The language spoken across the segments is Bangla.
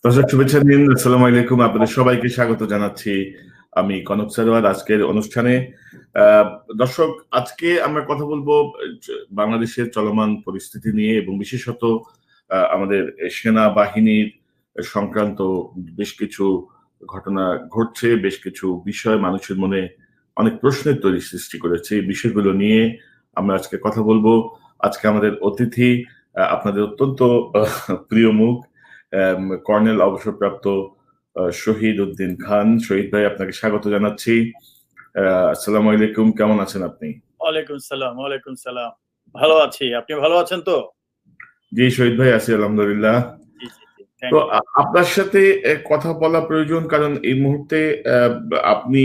দর্শক শুভেচ্ছা দিন। আসসালামু আলাইকুম। আপনাদের সবাইকে স্বাগত জানাচ্ছি। আমি কনক সারোয়ার আজকের অনুষ্ঠানে। আহ, দর্শক, আজকে আমরা কথা বলবো বাংলাদেশের চলমান পরিস্থিতি নিয়ে এবং বিশেষত আমাদের সেনাবাহিনীর সংক্রান্ত বেশ কিছু ঘটনা ঘটছে, বেশ কিছু বিষয় মানুষের মনে অনেক প্রশ্নের সৃষ্টি করেছে। এই বিষয়গুলো নিয়ে আমরা আজকে কথা বলবো। আজকে আমাদের অতিথি আপনাদের অত্যন্ত প্রিয় মুখ, কর্নেল অবসরপ্রাপ্ত শহীদ উদ্দিন খান। শহীদ ভাই, আপনাকে স্বাগত জানাচ্ছি। আসসালামু আলাইকুম, কেমন আছেন আপনি? ওয়ালাইকুম সালাম। ওয়ালাইকুম সালাম। ভালো আছি, আপনি ভালো আছেন তো? জি শহীদ ভাই, আছি আলহামদুলিল্লাহ। জি জি জি, তো থ্যাংক ইউ। আপনার সাথে কথা বলা প্রয়োজন, কারণ এই মুহূর্তে আহ, আপনি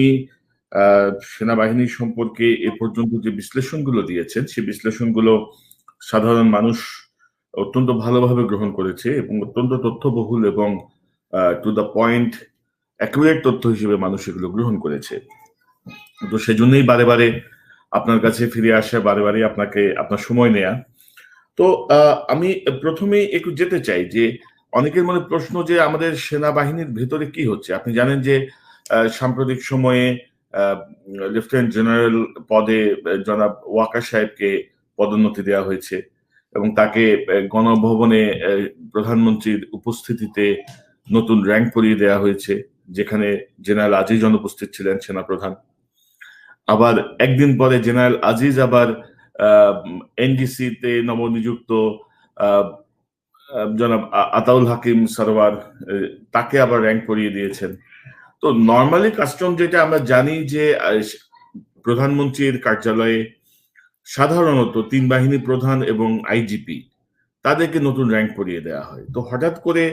সেনাবাহিনী সম্পর্কে এ পর্যন্ত যে বিশ্লেষণগুলো দিয়েছেন, সেই বিশ্লেষণগুলো সাধারণ মানুষ অত্যন্ত ভালোভাবে গ্রহণ করেছে এবং অত্যন্ত তথ্যবহুল এবং টু দ্য পয়েন্ট অ্যাকুরেট তথ্য হিসেবে মানুষ এগুলো গ্রহণ করেছে। তো সেজন্যই বারে বারে আপনার কাছে ফিরে আসা, বারে বারে আপনাকে আপনার সময় নেয়া। তো আমি প্রথমেই একটু যেতে চাই যে অনেকের মনে প্রশ্ন যে আমাদের সেনাবাহিনীর ভেতরে কি হচ্ছে। আপনি জানেন যে সাম্প্রতিক সময়ে লেফটেন্যান্ট জেনারেল পদে জনাব ওয়াকার সাহেবকে পদোন্নতি দেওয়া হয়েছে এবং তাকে গণভবনে প্রধানমন্ত্রীর উপস্থিতিতে নতুন র্যাঙ্ক পরিয়ে দেওয়া হয়েছে, যেখানে জেনারেল আজিজ অনুপস্থিত ছিলেন, সেনাপ্রধান। আবার একদিন পরে জেনারেল আজিজ আবার এনডিসি তে নবনিযুক্ত আহ, জনাব আতাউল হাকিম সরওয়ার, তাকে আবার র্যাঙ্ক পরিয়ে দিয়েছেন। তো নর্মালি কাস্টম যেটা আমরা জানি যে প্রধানমন্ত্রীর কার্যালয়ে সাধারণত তিন বাহিনী প্রধান এবং আইজিপি তাদেরকে নতুন র্যাঙ্ক পরিয়ে দেওয়া হয়। তো হঠাৎ করে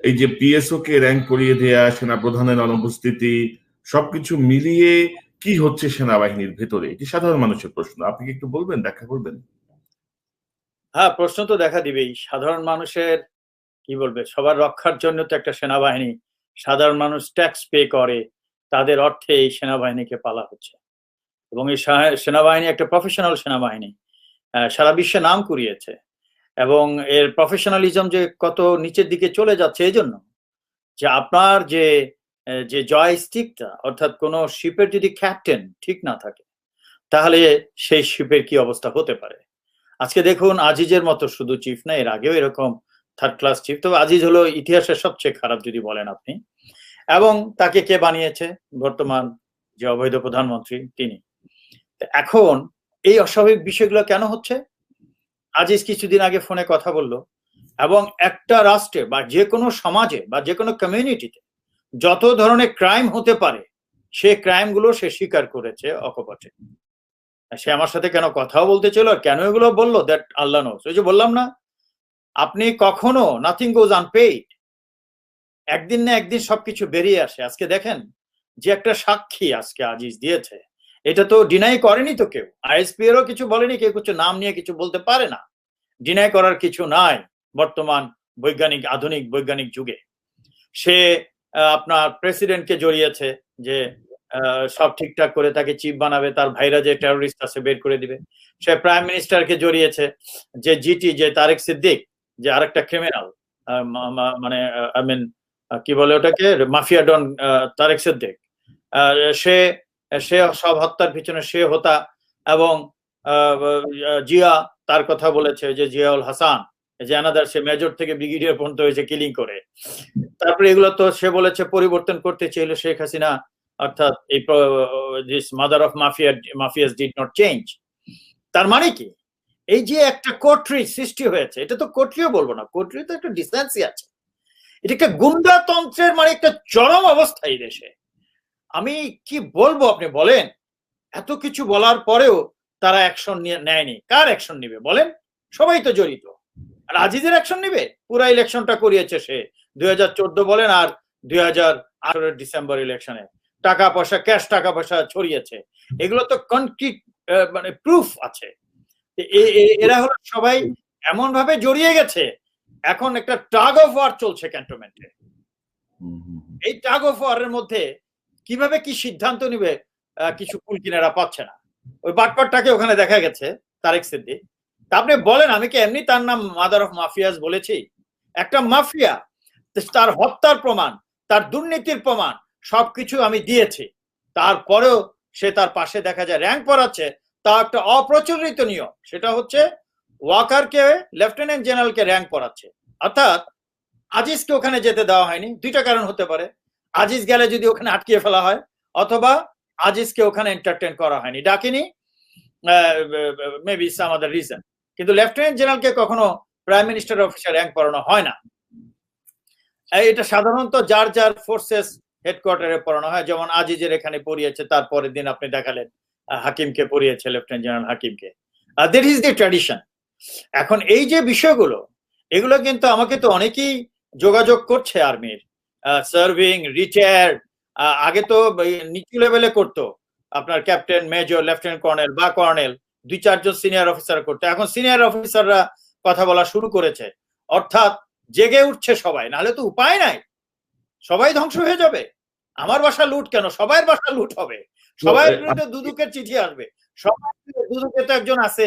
এই যে পিএসও কে র্যাঙ্ক পরিয়ে দেওয়া, সেনা প্রধানের অনুপস্থিতি, সবকিছু মিলিয়ে কি হচ্ছে সেনাবাহিনীর ভেতরে, এটি সাধারণ মানুষের প্রশ্ন। আপনি কি একটু বলবেন, ব্যাখ্যা করবেন? হ্যাঁ, প্রশ্ন তো দেখা দিবেই। সাধারণ মানুষের কি বলবে, সবার রক্ষার জন্য তো একটা সেনাবাহিনী, সাধারণ মানুষ ট্যাক্স পে করে, তাদের অর্থে এই সেনাবাহিনীকে পালা হচ্ছে। এবং এই সেনাবাহিনী একটা প্রফেশনাল সেনাবাহিনী, সারা বিশ্বে নাম কুড়িয়েছে। এবং এর প্রফেশনালিজম যে কত নিচের দিকে চলে যাচ্ছে এই জন্য যে আপনার যে যে জয়স্টিকটা, অর্থাৎ কোন শিপের যদি ক্যাপ্টেন ঠিক না থাকে, তাহলে সেই শিপের কি অবস্থা হতে পারে। আজকে দেখুন, আজিজের মতো শুধু চিফ না, এর আগেও এরকম থার্ড ক্লাস চিফ। তবে আজিজ হলো ইতিহাসের সবচেয়ে খারাপ যদি বলেন আপনি। এবং তাকে কে বানিয়েছে? বর্তমান যে অবৈধ প্রধানমন্ত্রী তিনি। এখন এই অস্বাভাবিক বিষয়গুলো কেন হচ্ছে? আজিজ কিছুদিন আগে ফোনে কথা বলল, এবং একটা রাষ্ট্রে বা যে কোনো সমাজে বা যে কোনো কমিউনিটিতে যত ধরনের ক্রাইম হতে পারে, সে ক্রাইমগুলো সে স্বীকার করেছে অকপটে। সে আমার সাথে কেন কথাও বলতে ছিল আর কেন এগুলো বললো, দ্যাট আল্লাহ নোস। ওই যে বললাম না, আপনি কখনো নাথিং গোজ আনপেইড, একদিন না একদিন সবকিছু বেরিয়ে আসে। আজকে দেখেন যে একটা সাক্ষী আজকে আজিজ দিয়েছে, এটা তো ডিনাই করেনি তো কেউ, আইএসপি এরও কিছু বলেনি, কেউ কিছু নাম নিয়ে কিছু বলতে পারে না। ডিনাই করার কিছু নাই বর্তমান বৈজ্ঞানিক, আধুনিক বৈজ্ঞানিক যুগে। সে আপনার প্রেসিডেন্টকে জড়িয়েছে যে সব ঠিকঠাক করে তাকে চিফ বানাবে, তার ভাইরা যে টেরোরিস্ট আছে বের করে দিবে। সে প্রাইম মিনিস্টারকে জড়িয়েছে যে জিটি, যে তারেক সিদ্দিক, যে আরেকটা ক্রিমিনাল, মানে আই মিন কি বলে ওটাকে, মাফিয়া ডন তারেক সিদ্দিক, সে সে সব হত্যার পিছনে সে হোতা। এবং জিয়া তার কথা বলেছে, যে জিয়াউল হাসান, যে আনাদার, সে মেজর থেকে ব্রিগেডিয়ার পর্যন্ত হয়েছে কিলিং করে। তারপরে এগুলো তো সে বলেছে পরিবর্তন করতে চাইলে শেখ হাসিনা, অর্থাৎ এই this mother of mafias did not change. তার মানে কি, এই যে একটা কোটরি সৃষ্টি হয়েছে, এটা তো কোটরিও বলবো না, কোটরি তো একটা ডিসেন্সি আছে, এটা একটা গুন্ডাতন্ত্রের মানে একটা চরম অবস্থা এই দেশে। আমি কি বলবো, আপনি বলেন। এত কিছু বলার পরেও তারা অ্যাকশন নেয়নি। কার অ্যাকশন নিবে বলেন? সবাই তো জড়িত। আর আজিজের অ্যাকশন নিবে? পুরা ইলেকশনটা করিয়েছে সে 2014 বলেন আর 2018 ডিসেম্বর ইলেকশনে টাকা পয়সা, ক্যাশ টাকা পয়সা ছড়িয়েছে। এগুলো তো কনক্রিট মানে প্রুফ আছে। এরা হলো সবাই এমন ভাবে জড়িয়ে গেছে, এখন একটা টাগ অফ ওয়ার চলছে ক্যান্টনমেন্টে। এই টাগ অফ ওয়ারের মধ্যে কিভাবে কি সিদ্ধান্ত নিবে কিছু কুলকিনারা পাচ্ছে না। ওই বাটপারটাকে ওখানে দেখা গেছে, তারেক সিদ্দিক। তা আপনি বলেন, আমি কি এমনি তার নাম মাদার অফ মাফিয়াস বলেছি? একটা মাফিয়া তার হত্যার প্রমাণ, তার দুর্নীতির প্রমাণ সবকিছু আমি দিয়েছি, তারপরেও সে তার পাশে দেখা যায় র্যাঙ্ক পড়াচ্ছে, তা একটা অপ্রচলিত নিয়ম। সেটা হচ্ছে ওয়াকারকে, লেফটেন্যান্ট জেনারেলকে র্যাঙ্ক পড়াচ্ছে। অর্থাৎ আজিজকে ওখানে যেতে দেওয়া হয়নি। দুইটা কারণ হতে পারে, আজিজ গেলে যদি ওখানে আটকিয়ে ফেলা হয়, অথবা আজিজকে ওখানে এন্টারটেন করা হয়নি, ডাকিনি, মেবি সাম আদার রিজন। কিন্তু লেফটেন্যান্ট জেনারেলকে কখনো প্রাইম মিনিস্টার অফিসে র্যাঙ্ক পড়ানো হয় না। এটা সাধারণত যার যার ফোর্সেস হেডকোয়ার্টারে পড়ানো হয়। যেমন আজিজের এখানে পড়িয়েছে, তারপরের দিন আপনি দেখালেন হাকিমকে পড়িয়েছে, লেফটেন্যান্ট জেনারেল হাকিমকে। That is the tradition. এখন এই যে বিষয়গুলো, এগুলো কিন্তু আমাকে তো অনেকেই যোগাযোগ করছে আর্মির, সার্ভিং, রিটায়ার্ড, আগে তো নিচু লেভেলে করতো, আপনার ক্যাপ্টেন, মেজর, লেফটেন্যান্ট কর্নেল বা কর্নেল, 2-4 জন সিনিয়র অফিসার করতো। এখন সিনিয়র অফিসাররা কথা বলা শুরু করেছে। অর্থাৎ জেগে উঠছে সবাই, নাহলে তো উপায় নাই, সবাই ধ্বংস হয়ে যাবে। আমার বাসা লুট কেন, সবার বাসা লুট হবে, সবাই বিরুদ্ধে দুদকের চিঠি আসবে। সবার দুদকে তো একজন আছে,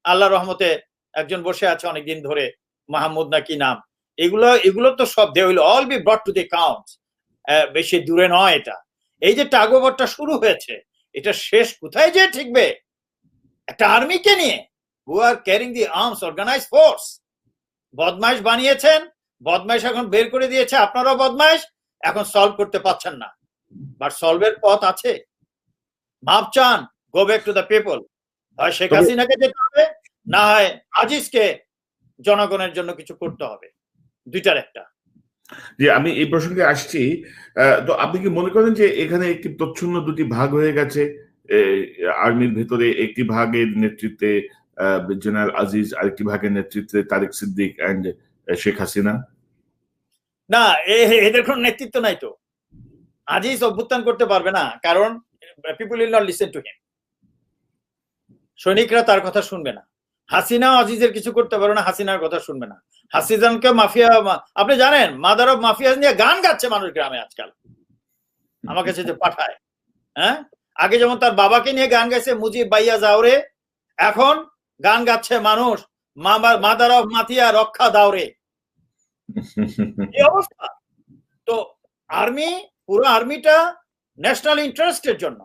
আল্লাহ রহমতে একজন বসে আছে অনেকদিন ধরে, মাহমুদ না কি নাম। এগুলো তো সব they will all be brought to the count. বেশি দূরে নয় এটা। এই যে টাগোবরটা শুরু হয়েছে, এটা শেষ কোথায় যে ঠিকবে? একটা আর্মিকে নিয়ে, হু আর ক্যারিং দি আর্মস, অর্গানাইজ ফোর্স। বদমাইশ বানিয়েছেন, বদমাইশ এখন বের করে দিয়েছে, আপনারাও বদমাইশ, এখন সলভ করতে পারছেন না, বাট সলভের পথ আছে। মাপ চান, go back to the people. হয় শেখ হাসিনাকে যেতে হবে, না হয় আজিজকে জনগণের জন্য কিছু করতে হবে, দুইটার একটা। যে আমি এই প্রসঙ্গে আসছি, তো আপনি কি মনে করেন যে এখানে একটি প্রচ্ছন্ন দুটি ভাগ হয়ে গেছে আর্মির ভেতরে? একটি ভাগের নেতৃত্বে জেনারেল আজিজ, আরেকটি ভাগের নেতৃত্বে তারেক সিদ্দিক এন্ড শেখ হাসিনা? না, এদের কোন নেতৃত্ব নাই তো। আজিজ অভ্যুত্থান করতে পারবে না, কারণ people will not listen to him. সৈনিকরা তার কথা শুনবে না। হাসিনা আজিজের কিছু করতে পারবে না, হাসিনার কথা শুনবে না। হাসিনাকে মাফিয়া, আপনি জানেন মাদার অফ মাফিয়া নিয়ে গান গাচ্ছে মানুষ গ্রামে আজকাল, আমার কাছে যে পাঠায়। হ্যাঁ, আগে যেমন তার বাবাকে নিয়ে গান গাইছে মুজিব বাইয়া যাওরে, এখন গান গাচ্ছে মানুষ মাদার অফ মাফিয়া রক্ষা দাওরে। এই অবস্থা। তো আর্মি, পুরো আর্মিটা ন্যাশনাল ইন্টারেস্টের জন্য,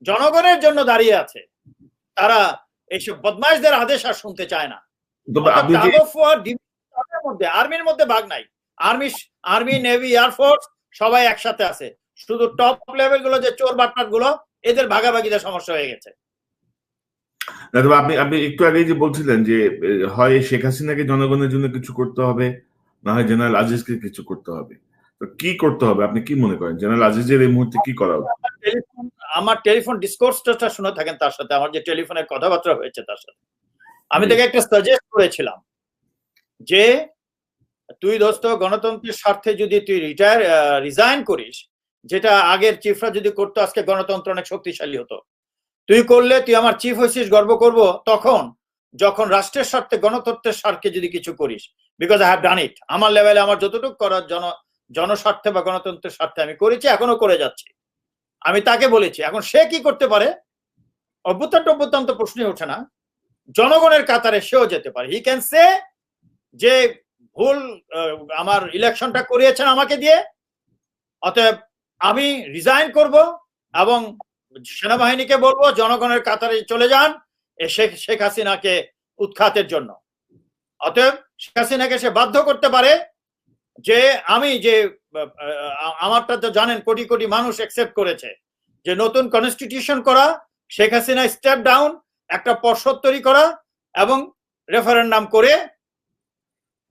জনগণের জন্য দাঁড়িয়ে আছে। তারা এইসব বদমাইশদের আদেশ আর শুনতে চায় না। আর্মির মধ্যে ভাগ নাই। আর্মি, নেভি, এয়ারফোর্স সবাই একসাথে আছে। শুধু টপ লেভেল গুলো যে চোর বাটপাট গুলো, এদের ভাগাভাগিতে সমস্যা হয়ে গেছে। আপনি একটু আগেই যে বলছিলেন যে হয় শেখ হাসিনাকে জনগণের জন্য কিছু করতে হবে, না হয় জেনারেল আজিজকে কিছু করতে হবে। তো কি করতে হবে আপনি কি মনে করেন? জেনারেল আজিজের এই মুহূর্তে কি করা উচিত? আমার টেলিফোন ডিসকোর্সটা শুনে থাকেন তার সাথে, আমার যে টেলিফোনের কথাবার্তা হয়েছে তার সাথে, আমি তাকে একটা সাজেস্ট করেছিলাম যে তুই দোস্ত গণতন্ত্রের স্বার্থে যদি তুই রিজাইন করিস, যেটা আগের চিফরা যদি করতো, আজকে গণতন্ত্র অনেক শক্তিশালী হতো। তুই করলে, তুই আমার চিফ হয়েছিস, গর্ব করব তখন যখন রাষ্ট্রের স্বার্থে, গণতন্ত্রের স্বার্থে যদি কিছু করিস, বিকজ আই হ্যাভ ডান ইট। আমার লেভেলে আমার যতটুকু করার জনস্বার্থে বা গণতন্ত্রের স্বার্থে আমি করেছি, এখনো করে যাচ্ছি। আমি তাকে বলেছি, এখন সে কি করতে পারে? অভ্যুত্থান তো প্রশ্নই ওঠে না। জনগণের কাতারে সেও যেতে পারে। হি ক্যান সে যে ভুল, আমার ইলেকশনটা করিয়েছেন আমাকে দিয়ে, অতএব আমি রিজাইন করব এবং সেনাবাহিনীকে বলবো জনগণের কাতারে চলে যান শেখ হাসিনাকে উৎখাতের জন্য। অতএব শেখ হাসিনাকে সে বাধ্য করতে পারে যে আমি যে আমারটা তো জানেন কোটি কোটি মানুষ অ্যাকসেপ্ট করেছে যে নতুন কনস্টিটিউশন করা, শেখ হাসিনা স্টেপ ডাউন, একটা পর্ষদ তৈরি করা এবং রেফারেন্ডাম করে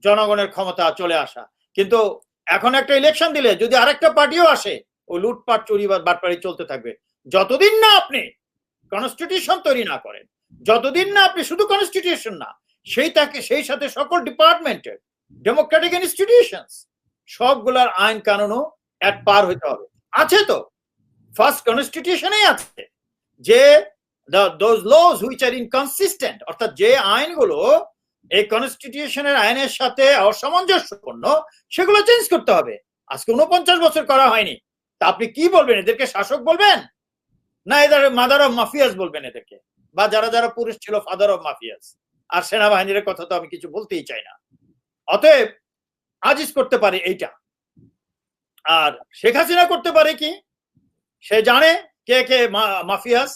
জনগণের ক্ষমতা চলে আসা। কিন্তু এখন একটা ইলেকশন দিলে যদি আরেকটা পার্টিও আসে, ওই লুটপাট, চুরি বা বাটপাড়ি চলতে থাকবে। যতদিন না আপনি কনস্টিটিউশন তৈরি না করেন, যতদিন না আপনি, শুধু কনস্টিটিউশন না, সেই সাথে সকল ডিপার্টমেন্টের ডেমোক্রেটিক ইনস্টিটিউশনস সবগুলার আইন কানুনও এক পার হইতে হবে। আছে তো, ফার্স্ট কনস্টিটিউশনেই আছে যে those laws which are inconsistent, অর্থাৎ যে আইনগুলো এই কনস্টিটিউশনের আইনের সাথে অসামঞ্জস্যপূর্ণ, সেগুলো চেঞ্জ করতে হবে। আজকে 49 বছর করা হয়নি, তা আপনি কি বলবেন? এদেরকে শাসক বলবেন, না এদের মাদার অফ মাফিয়াস বলবেন এদেরকে? বা যারা যারা পুরুষ ছিল ফাদার অফ মাফিয়াস। আর সেনাবাহিনীর কথা তো আমি কিছু বলতেই চাই না। অতএব আজিজ করতে পারে এইটা। আর শেখ হাসিনা করতে পারে কি, সে জানে কে কে মাফিয়াস,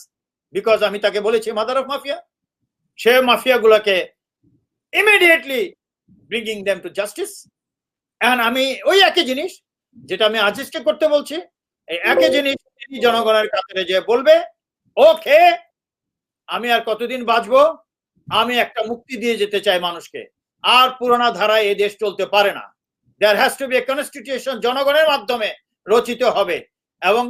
বিকজ আমি তাকে বলেছি মাদার অফ মাফিয়া। সে মাফিয়া গুলাকে immediately bringing them to justice. এখন আমি ওই একই জিনিস যেটা আমি আজিজকে করতে বলছি, এই একই জিনিস তিনি জনগণের কাছে যে বলবে, ওকে আমি আর কতদিন বাঁচবো, আমি একটা মুক্তি দিয়ে যেতে চাই মানুষকে, আর পুরোনো ধারায় এই দেশ চলতে পারে না। There has to be a constitution, জনগণের মাধ্যমে রচিত হবে এবং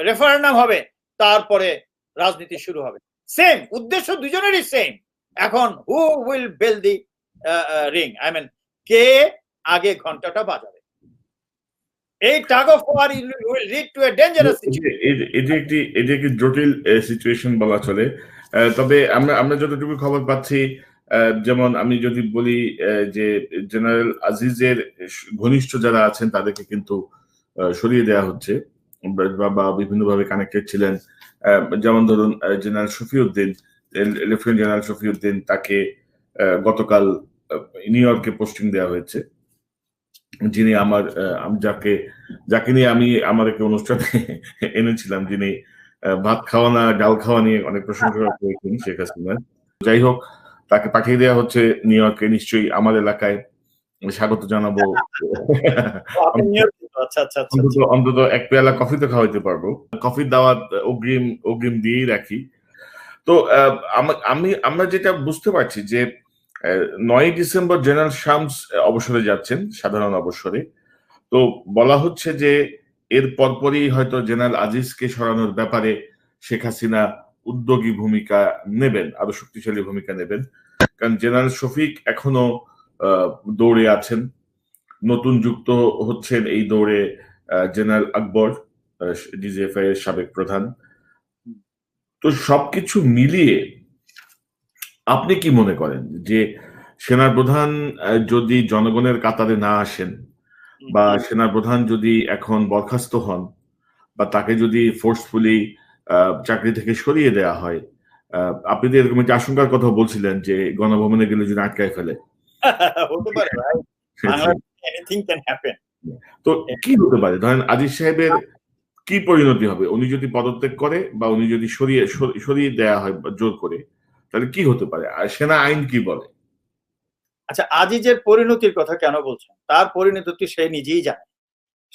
রেফারেন্ডাম হবে, তারপরে রাজনীতি শুরু হবে। সেম উদ্দেশ্য দুজনেরই সেম। এখন who will bell the ring, I mean কে আগে ঘন্টাটা বাজাবে, এই tug of war will lead to a dangerous situation. এটি একটি জটিল সিচুয়েশন বলা চলে। তবে আমরা যতটুকু খবর পাচ্ছি, যেমন আমি যদি বলি যে জেনারেল আজিজের ঘনিষ্ঠ যারা আছেন তাদেরকে কিন্তু সরিয়ে দেওয়া হচ্ছে বা বিভিন্নভাবে কানেক্টেড ছিলেন। যেমন ধরুন general Shafiuddin, lieutenant general Shafiuddin, তাকে গতকাল নিউ ইয়র্কে পোস্টিং দেওয়া হয়েছে, যিনি যাকে নিয়ে আমি আমার একটা অনুষ্ঠানে এনেছিলাম, যিনি ভাত খাওয়া না ডাল খাওয়া নিয়ে অনেক প্রশংসা করেছেন শেখ হাসিনা। যাই হোক, তাকে পাঠিয়ে দেওয়া হচ্ছে নিউ ইয়র্কে। নিশ্চয়ই আমার এলাকায় স্বাগত জানাবো। অন্তত এক পেয়ালা কফি তো খাওয়াইতে পারবো। কফির দাওয়াত অগ্রিম দিয়েই রাখি। তো আমরা যেটা বুঝতে পারছি যে 9 ডিসেম্বর জেনারেল শামস অবসরে যাচ্ছেন, সাধারণ অবসরে। তো বলা হচ্ছে যে এর পরপরই হয়তো জেনারেল আজিজকে সরানোর ব্যাপারে শেখ হাসিনা উদ্যোগী ভূমিকা নেবেন, আরো শক্তিশালী ভূমিকা নেবেন। কারণ জেনারেল শফিক এখনো দৌড়ে আছেন, নতুন যুক্ত হচ্ছেন এই দৌড়ে জেনারেল আকবর, ডিজিএফআই এর সাবেক প্রধান। তো সবকিছু মিলিয়ে আপনি কি মনে করেন যে সেনাপ্রধান যদি জনগণের কাতারে না আসেন, বা সেনাপ্রধান যদি এখন বরখাস্ত হন, বা তাকে যদি ফোর্সফুলি চাকরি থেকে সরিয়ে দেওয়া হয়, আপনি তো এরকম একটা আশঙ্কার কথা বলছিলেন যে গণভবনে গেলে যদি আটকায় ফেলে, তো কি হতে পারে? ধরেন আজিজ সাহেবের কি পরিণতি হবে উনি যদি পদত্যাগ করে, বা উনি যদি সরিয়ে দেওয়া হয় জোর করে, তাহলে কি হতে পারে? আর সেনা আইন কি বলে? আচ্ছা, আজিজের পরিণতির কথা কেন বলছেন? তার পরিণতি সে নিজেই জানে।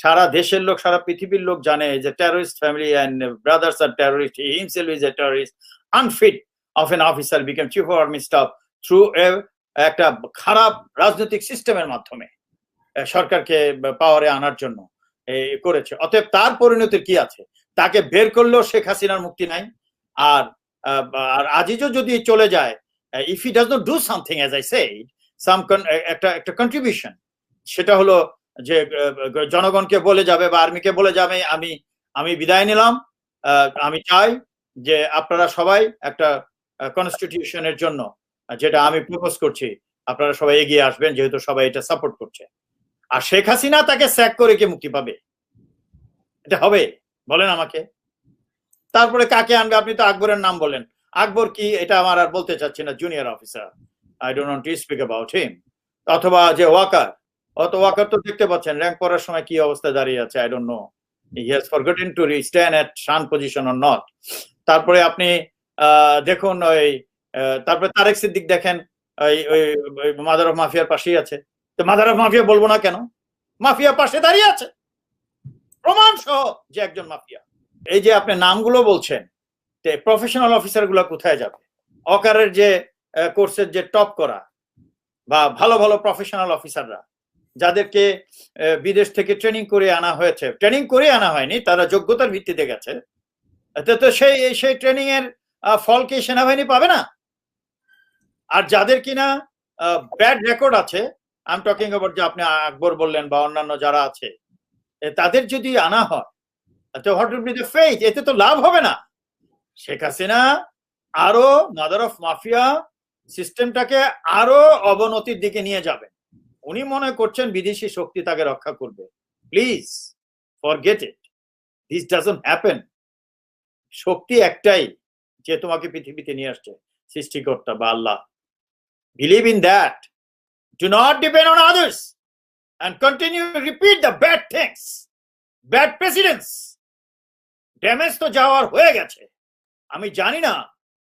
সারা দেশের লোক, সারা পৃথিবীর লোক জানে যে টেররিস্ট ফ্যামিলি এন্ড ব্রাদার্স আর terrorist, he himself is a terrorist, unfit of an officer became chief of army staff through একটা খারাপ রাজনৈতিক সিস্টেমের মাধ্যমে সরকারকে পাওয়ারে আনার জন্য করেছে। অতএব তার পরিণতির কি আছে? তাকে বের করলেও শেখ হাসিনার মুক্তি নাই। আর আজিজও যদি চলে যায়, if he does not do something, as I said, একটা কন্ট্রিবিউশন, সেটা হলো যে জনগণকে বলে যাবে বা আর্মিকে বলে যাবে, আমি বিদায় নিলাম, আমি চাই যে আপনারা সবাই একটা কনস্টিটিউশনের জন্য, যেটা আমি প্রপোজ করছি, আপনারা সবাই এগিয়ে আসবেন, যেহেতু সবাই এটা সাপোর্ট করছে। আর শেখ হাসিনা তাকে স্যাক করে কে মুক্তি পাবে? এটা হবে? বলেন আমাকে। তারপরে কাকে আনবে? আপনি তো আকবরের নাম বলেন। আকবর কি, এটা আমার আর বলতে চাচ্ছি না, junior officer, I don't want to speak about him. অথবা যে ওয়াকার, ওয়াকার তো দেখতে পাচ্ছেন র্যাঙ্ক করার সময় কি অবস্থা দাঁড়িয়ে আছে, I don't know he has forgotten to stand at শান পজিশন অর নট। তারপরে আপনি দেখুন তারপরে তারেক সিদ্দিক দেখেন, ওই মাদার অফ মাফিয়ার পাশেই আছে। তো মাদার অফ মাফিয়া বলবো না কেন? মাফিয়া পাশে দাঁড়িয়ে আছে, প্রমাণ সহ যে একজন মাফিয়া। এই যে আপনি নামগুলো বলছেন, প্রফেশনাল অফিসার গুলো কোথায় যাবে? অকারের যে কোর্সের যে টপ করা বা ভালো ভালো প্রফেশনাল অফিসাররা, যাদেরকে বিদেশ থেকে ট্রেনিং করে আনা হয়েছে, ট্রেনিং করে আনা হয়নি, তারা যোগ্যতার ভিত্তিতে গেছে, তো সেই ট্রেনিং এর ফল কি সেনাবাহিনী পাবে না? আর যাদের কিনা ব্যাড রেকর্ড আছে, আই এম টকিং অ্যাবাউট, যে আপনি আকবর বললেন বা অন্যান্য যারা আছে, তাদের যদি আনা হয়, তো what will be the fate? এতে তো লাভ হবে না। শেখ হাসিনা আরো মাদার অফ মাফিয়া সিস্টেমটাকে আরো অবনতির দিকে নিয়ে যাবেন। উনি মনে করছেন বিদেশি শক্তি তাকে রক্ষা করবে। Please forget it, this doesn't happen. শক্তি একটাই, যে তোমাকে পৃথিবীতে নিয়ে আসছে, সৃষ্টিকর্তা বা Allah. Believe in that, do not depend on others. and continue to repeat the bad things, bad precedents. Damage তো যাওয়ার হয়ে গেছে। আমি জানি না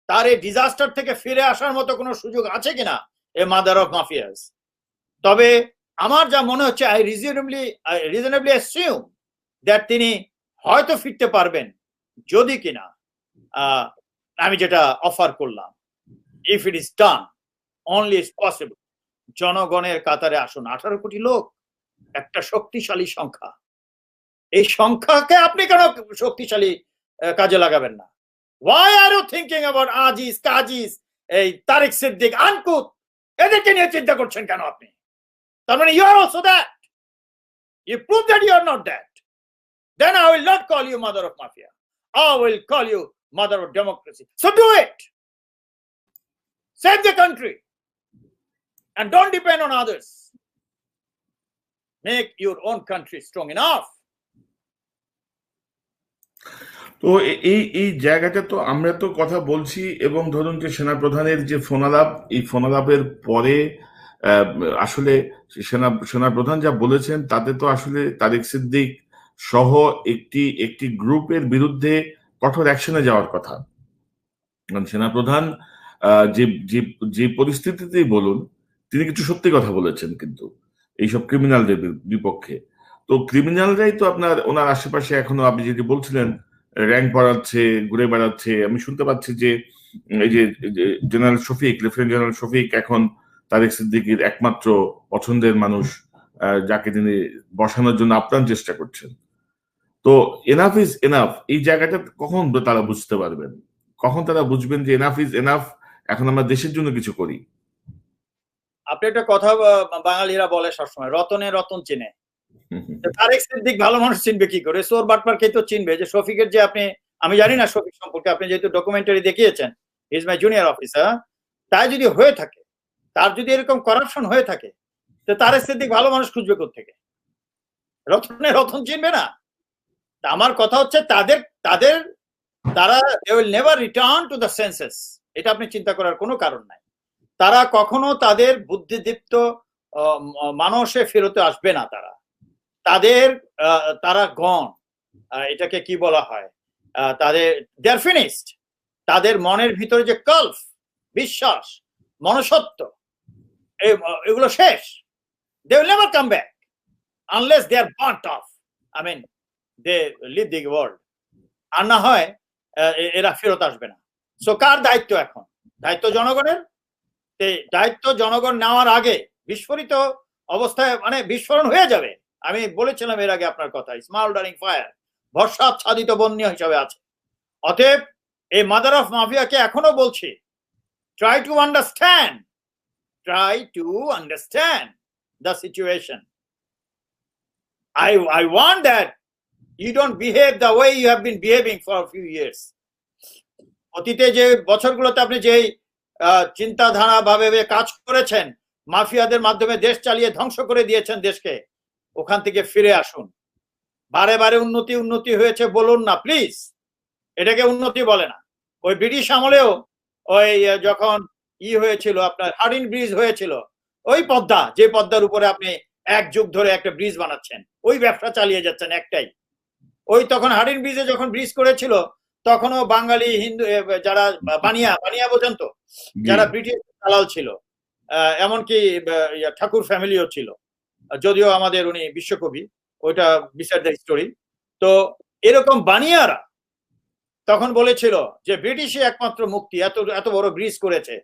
তার এই ডিজাস্টার থেকে ফিরে আসার মতো কোনো সুযোগ আছে কিনা এ মাদার অফ মাফিয়াস। তবে আমার যা মনে হচ্ছে আই রিজনেবলি অ্যাসিউম দ্যাট তিনি হয়তো ফিরতে পারবেন যদি কিনা আমি যেটা অফার করলাম, if it is done only is possible. জনগণের কাতারে আসুন। 18 কোটি লোক একটা শক্তিশালী সংখ্যা। এই সংখ্যাকে আপনি কেন শক্তিশালী কাজে লাগাবেন না? Why are you thinking about Aziz কাজিজ, এই তারেক সিদ্দিক, আনকুত, এদেরকে নিয়ে চিন্তা করছেন কেন আপনি? তার মানে you are also that. You prove that you are not that. Then I will not call you mother of mafia. I will call you mother of democracy. So do it. Save the country. And don't depend on others. Make your own country strong enough. তো এই জায়গাটা তো আমরা তো কথা বলছি, এবং ধরুন যে সেনাপ্রধানের যে ফোনালাপ, এই ফোনালাপের পরে আসলে সেনাপ্রধান যা বলেছেন তাতে তো আসলে তারেক সিদ্দিক সহ একটি গ্রুপের বিরুদ্ধে কঠোর অ্যাকশনে যাওয়ার কথা। সেনাপ্রধান যে পরিস্থিতিতেই বলুন, তিনি কিছু সত্যি কথা বলেছেন কিন্তু এইসব ক্রিমিনালদের বিপক্ষে। তো ক্রিমিনালরাই তো ওনার আশেপাশে এখনো, আপনি যেটি বলছিলেন, র্যাঙ্ক বাড়াচ্ছে, ঘুরে বেড়াচ্ছে। আমি শুনতে পাচ্ছি যে এই যে general Shafiq, lieutenant general Shafiq এখন তারেক সিদ্দিকীর একমাত্র পছন্দের মানুষ, যাকে তিনি বসানোর জন্য আপ্রাণ চেষ্টা করছেন। তো এনাফ ইজ এনাফ, এই জায়গাটা কখন তারা বুঝতে পারবেন? কখন তারা বুঝবেন যে এনাফ ইজ এনাফ, এখন আমরা দেশের জন্য কিছু করি? আপনি একটা কথা বাঙালিরা বলে সবসময়, রতনে রতন চিনে। তারেক সিদ্দিক ভালো মানুষ চিনবে কি করে? চোর বাটপারকে তো চিনবে। যে শফিকের যে আমি জানি না শফিক সম্পর্কে, আপনি যেহেতু ডকুমেন্টারি দেখিয়েছেন, ইজ মাই জুনিয়র অফিসার, তাই যদি হয়ে থাকে, তার যদি এরকম করাপশন হয়ে থাকে, তো তারেক সিদ্দিক ভালো মানুষ খুঁজবে কোত্থেকে? রতনে রতন চিনবে না। আমার কথা হচ্ছে তারা they will never return to the senses. এটা আপনি চিন্তা করার কোনো কারণ নাই। তারা কখনো তাদের বুদ্ধিদীপ্ত মানুষে ফেরতে আসবে না। তারা গণ, এটাকে কি বলা হয়, দে আর ফিনিশড। তাদের মনের ভিতরে যে কল্প, বিশ্বাস, মনুষ্যত্ব, এগুলো শেষ। they will never come back unless they are burnt off. I mean, they leave the world. আর না হয় এরা ফেরত আসবে না। সো কার দায়িত্ব এখন? দায়িত্ব জনগণের। দায়িত্ব জনগণ নেওয়ার আগে বিস্ফোরিত অবস্থায়, বিস্ফোরণ হয়ে যাবে। আমি বলেছিলাম এর আগে আপনার কথা, স্মাউল্ডারিং ফায়ার, ভস্মাচ্ছাদিত বন্যা হিসাবে আছে। অতএব এই মাদার অফ মাফিয়াকে এখনো বলছি, try to understand the situation. I want that you don't behave the way you have been behaving for a few years. অতীতে যে বছরগুলোতে আপনি যেই চিন্তাধারা ভাবে কাজ করেছেন, মাফিয়াদের মাধ্যমে দেশ চালিয়ে ধ্বংস করে দিয়েছেন দেশকে, ওখান থেকে ফিরে আসুন। বারে বারে উন্নতি হয়েছে বলুন না প্লিজ, এটাকে উন্নতি বলে না। ওই ব্রিটিশ আমলেও ওই যখন হয়েছিল, আপনার হার্ডিন ব্রিজ হয়েছিল, ওই পদ্মা, যে পদ্মার উপরে আপনি এক যুগ ধরে একটা ব্রিজ বানাচ্ছেন, ওই ব্যবসা চালিয়ে যাচ্ছেন একটাই। ওই তখন হার্ডিন ব্রিজে যখন ব্রিজ করেছিল, তখনও বাঙালি হিন্দু যারা বানিয়া বোঝেন তো, যারা ব্রিটিশ দালাল ছিল, এমনকি ঠাকুর ফ্যামিলিও ছিল, যদিও আমাদের উনি বিশ্বকবি, ওইটা বিসাইড দ্য স্টোরি। তো এরকম বানিয়ারা তখন বলেছিল যে ব্রিটিশই একমাত্র মুক্তি, এত বড় ব্রিজ করেছে,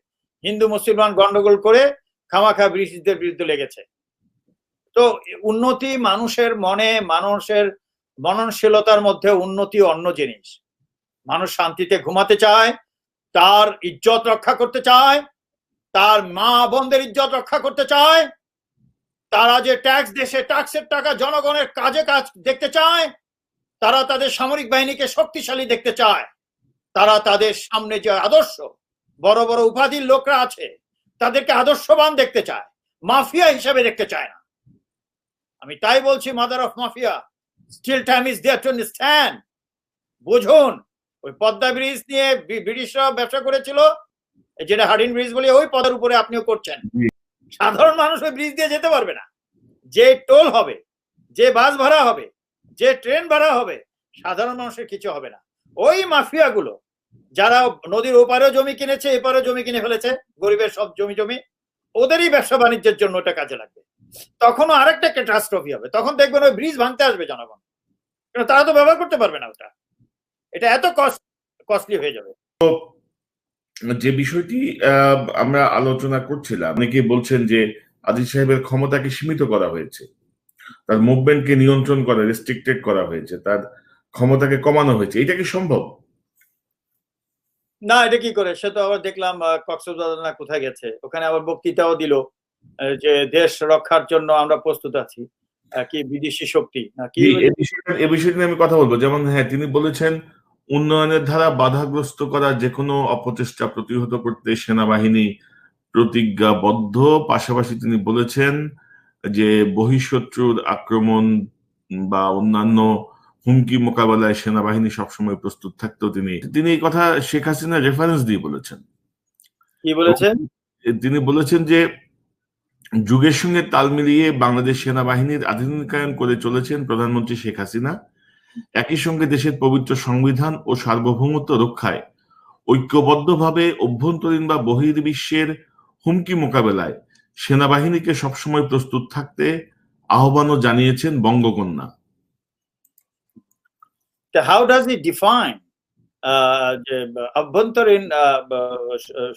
হিন্দু মুসলমান গন্ডগোল করে খামাখা ব্রিটিশদের বিরুদ্ধে লেগেছে। তো উন্নতি মানুষের মনে, মানুষের মননশীলতার মধ্যে উন্নতি অন্য জিনিস। মানুষ শান্তিতে ঘুমাতে চায়, তার ইজ্জত রক্ষা করতে চায়, তার মা বোনদের ইজ্জত রক্ষা করতে চায়, তারা যে ট্যাক্স দেশে ট্যাক্সের টাকা জনগণের কাজ দেখতে চায়, তারা তাদের সামরিক বাহিনীকে শক্তিশালী দেখতে চায়, তারা তাদের সামনে যে আদর্শ বড় বড় উপাধির লোকরা আছে তাদেরকে আদর্শবান দেখতে চায়, মাফিয়া হিসাবে দেখতে চায় না। আমি তাই বলছি, mother of mafia, still time is there to understand. বুঝুন, ওই পদ্মা ব্রিজ নিয়ে ব্রিটিশরা ব্যবসা করেছিল, যেটা হার্ডিন ব্রিজ বলে, ওই পদের উপরে আপনিও করছেন। সাধারণ মানুষ ওই ব্রিজ দিয়ে যেতে পারবে না। যে টোল হবে, যে বাস ভাড়া হবে, যে ট্রেন ভাড়া হবে, সাধারণ মানুষের কিছু হবে না। ওই মাফিয়াগুলো যারা নদীর ওপারেও জমি কিনেছে, এপারেও জমি কিনে ফেলেছে, গরিবের সব জমি ওদেরই ব্যবসা বাণিজ্যের জন্য ওটা কাজে লাগবে। তখনও আরেকটা ক্যাটাস্ট্রফি হবে, তখন দেখবেন ওই ব্রিজ ভাঙতে আসবে জনগণ, কারণ তারা তো ব্যবহার করতে পারবে না ওটা, এটা এত কস্টলি হয়ে যাবে। যে বিষয়টি আমরা আলোচনা করছিলাম, অনেকে বলছেন যে আজিজ সাহেবের ক্ষমতাকে সীমিত করা হয়েছে, তার মুভমেন্টকে নিয়ন্ত্রণ করা, রেস্ট্রিক্টেড করা হয়েছে, তার ক্ষমতাকে কমানো হয়েছে। এটা কি সম্ভব? না, এটা কি করে? সে তো আবার দেখলাম কক্সবাজার না কোথায় গেছে, ওখানে আবার বক্তৃতাও দিল যে দেশ রক্ষার জন্য আমরা প্রস্তুত আছি, কি বিদেশি শক্তি না কি। এই বিষয়টি নিয়ে আমি কথা বলবো। যেমন হ্যাঁ, তিনি বলেছেন উন্নয়নের ধারা বাধাগ্রস্ত করা যে কোনো অপচেষ্টা প্রতিহত করতে সেনাবাহিনী প্রতিজ্ঞাবদ্ধ। পাশাপাশি তিনি বলেছেন যে বহিঃশত্রুর আক্রমণ বা অন্যান্য হুমকি মোকাবেলায় সেনাবাহিনী সবসময় প্রস্তুত থাকতেও তিনি এই কথা শেখ হাসিনা রেফারেন্স দিয়ে বলেছেন। কি বলেছেন? তিনি বলেছেন যে যুগের সঙ্গে তাল মিলিয়ে বাংলাদেশ সেনাবাহিনীর আধুনিকায়ন করে চলেছেন প্রধানমন্ত্রী শেখ হাসিনা। একই সঙ্গে দেশের পবিত্র সংবিধান ও সার্বভৌমত্ব রক্ষায় ঐক্যবদ্ধভাবে অভ্যন্তরীণ বা বহির্বিশ্বের হুমকি মোকাবেলায় সেনাবাহিনীকে সবসময় প্রস্তুত থাকতে আহ্বানও জানিয়েছেন বঙ্গকন্যা। হাউ ডাজ হি ডিফাইন যে আভ্যন্তরীণ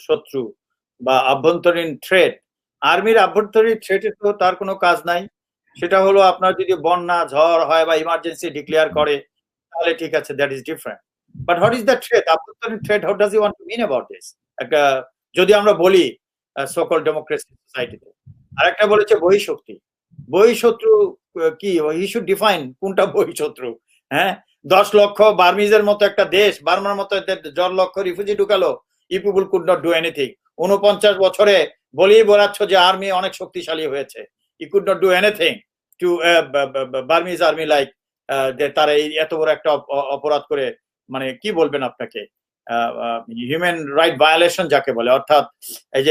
শত্রু বা আভ্যন্তরীণ থ্রেট? আর্মির আভ্যন্তরীণ থ্রেটের তো তার কোনো কাজ নাই। সেটা হলো আপনার যদি বন্যা ঝড় হয় বা ইমার্জেন্সি ডিক্লেয়ার করে তাহলে ঠিক আছে, that is different. But what is the threat? আভ্যন্তরীণ threat, how does he want to mean about this? একটা যদি আমরা বলি সোকল ডেমোক্রেসি সোসাইটিতে, আরেকটা বলেছে বহিঃশক্তি। বহিঃশত্রু কি? হি শুড ডিফাইন কোনটা বহিঃশত্রু। হ্যাঁ, 10 লক্ষ বার্মিজের মতো একটা দেশ, বার্মার মতো 10 লক্ষ রিফিউজি ঢুকালো, you people could not do anything. 49 বছরে বলেই বেড়াচ্ছ যে আর্মি অনেক শক্তিশালী হয়েছে, you could not do anything to Burmese army like. তারা এই এত বড় একটা অপরাধ করে, মানে কি বলবেন আপনাকে, হিউম্যান রাইট ভায়োলেশন যাকে বলে, অর্থাৎ এই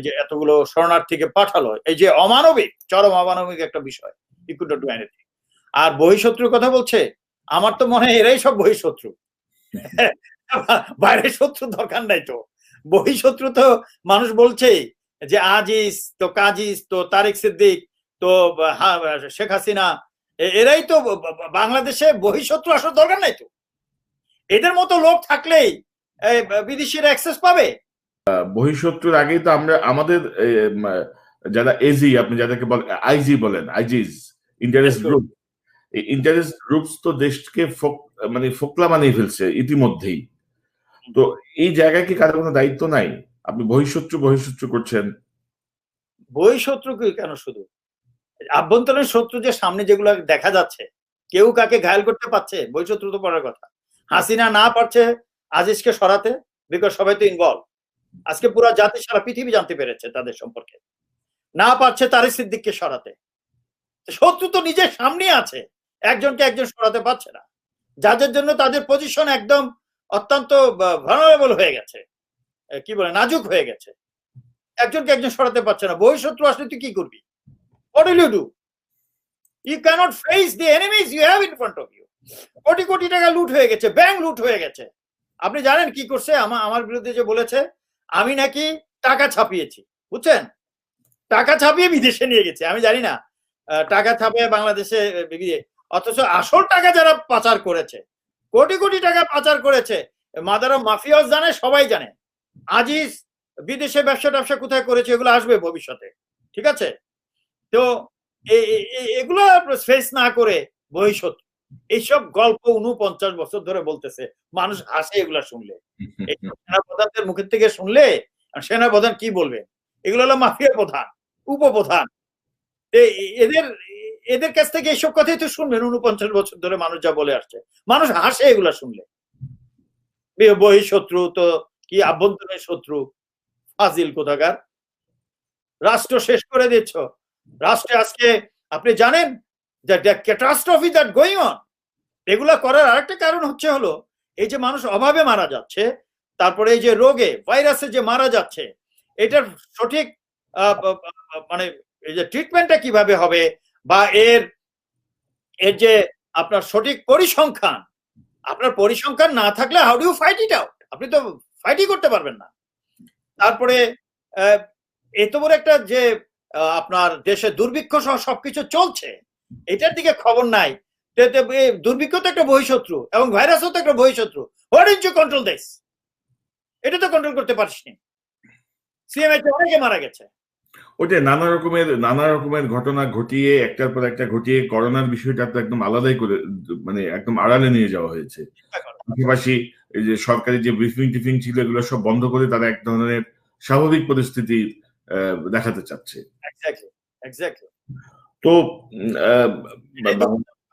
যে এতগুলো শরণার্থীকে পাঠালো, এই যে অমানবিক, চরম অমানবিক একটা বিষয়, you could not do anything. আর বহিঃশত্রুর কথা বলছে, আমার তো মনে হয় এরাই সব বহিঃশত্রু। বাইরের শত্রু দরকার নাই তো। বহিঃশত্রু তো মানুষ বলছে যে আজিজ তো কাজিজ তো তারেক সিদ্দিক তো শেখ হাসিনা, এরাই তো বাংলাদেশে বহিঃশত্রু আসার দরকার নাই তো। এদের মতো লোক থাকলেই বিদেশিরা অ্যাক্সেস পাবে। বহিঃশত্রুর আগেই তো আমরা আমাদের যারা এজি, আপনি যাদেরকে বলেন আইজি বলেন, আইজিজ, ইন্টারেস্ট গ্রুপ, ইন্টারেস্ট গ্রুপস তো দেশকে মানে ফোকলা বানিয়ে ফেলছে ইতিমধ্যেই। তো এই জায়গায় কি কারো কোনো দায়িত্ব নাই? আপনি বহিঃশত্রু করছেন। বহিঃশত্রু কি কেন? শুধু আভ্যন্তরীণ শত্রু যে সামনে যেগুলো দেখা যাচ্ছে, কেউ কাকে ঘায়ল করতে পারছে? বহিঃশত্রু তো পড়ার কথা। হাসিনা না পারছে আজিজকে সরাতে, বিকজ সবাই তো ইনভলভ। আজকে পুরো জাতি, সারা পৃথিবী জানতে পেরেছে তাদের সম্পর্কে। না পারছে তারেক সিদ্দিককে সরাতে। শত্রু তো নিজের সামনে আছে, একজনকে একজন সরাতে পারছে না, যাদের জন্য তাদের পজিশন একদম অত্যন্ত ভালনারেবল হয়ে গেছে, কি বলে, নাজুক হয়ে গেছে। একজনকে একজন সরাতে পারছে না। বহিঃশত্রু আসলে তুই কি করবি? What will you do? You cannot face the enemies you have in front of you. Crore crore টাকা লুট হয়ে গেছে, ব্যাংক লুট হয়ে গেছে। আপনি জানেন কি করছে? আমার বিরুদ্ধে যে বলেছে আমি নাকি টাকা ছাপিয়েছি, বুঝছেন? টাকা ছাপিয়ে বিদেশে নিয়ে গেছে। আমি জানি না টাকা ছাপিয়ে বাংলাদেশে, অথচ আসল টাকা যারা পাচার করেছে, কোটি কোটি টাকা পাচার করেছে, মাদার অফ মাফিয়াস জানে, সবাই জানে। আজিজ বিদেশে ব্যবসা কোথায় করেছে, এগুলো আসবে ভবিষ্যতে, ঠিক আছে? তো এগুলো ফেস না করে বহিঃশত্রু, এইসব গল্প 49 বছর ধরে বলতেছে, মানুষ হাসে এগুলা শুনলে। সেনাপ্রধানদের মুখের থেকে শুনলে সেনাপ্রধান কি বলবে? এগুলো হলো মাফিয়া প্রধান, উপপ্রধান। এদের কাছ থেকে এইসব কথাই তো শুনবেন 49 বছর ধরে মানুষ যা বলে আসছে। মানুষ হাসে এগুলা শুনলে। বহিঃশত্রু তো কি, আভ্যন্তরীণ শত্রু, ফাজিল কোথাকার। রাষ্ট্র শেষ করে দিচ্ছ। রাষ্ট্রে আজকে আপনি জানেন ক্যাটাস্ট্রফি দ্যাট গোয়িং অন, এগুলা করার আরেকটা কারণ হচ্ছে হলো এই যে মানুষ অভাবে মারা যাচ্ছে, তারপরে এই যে রোগে ভাইরাসে যে মারা যাচ্ছে, এটার সঠিক মানে এই যে ট্রিটমেন্টটা কিভাবে হবে বা এর যে আপনার সঠিক পরিসংখ্যান, আপনার পরিসংখ্যান না থাকলে how do you fight it out? আপনি তো ফাইটই করতে পারবেন না। তারপরে এত বড় একটা যে আপনার দেশে দুর্ভিক্ষ সহ সবকিছু চলছে, এটার দিকে খবর নাই। দুর্ভিক্ষ তো একটা বহিঃশত্রু এবং ভাইরাসও তো একটা বহিঃশত্রু। What is you control this? এটা তো কন্ট্রোল করতে পারিসনি। সিএমএইচ অনেকে মারা গেছে। ওইটা নানা রকমের ঘটনা ঘটিয়ে একটার পর একটা ঘটিয়ে করোনার বিষয়টা তো একদম আলাদাই করে, মানে একদম আড়ালে নিয়ে যাওয়া হয়েছে। পাশাপাশি এই যে সরকারি যে ব্রিফিং টিফিং ছিল এগুলো সব বন্ধ করে তারা এক ধরনের স্বাভাবিক পরিস্থিতি দেখাতে চাচ্ছে। তো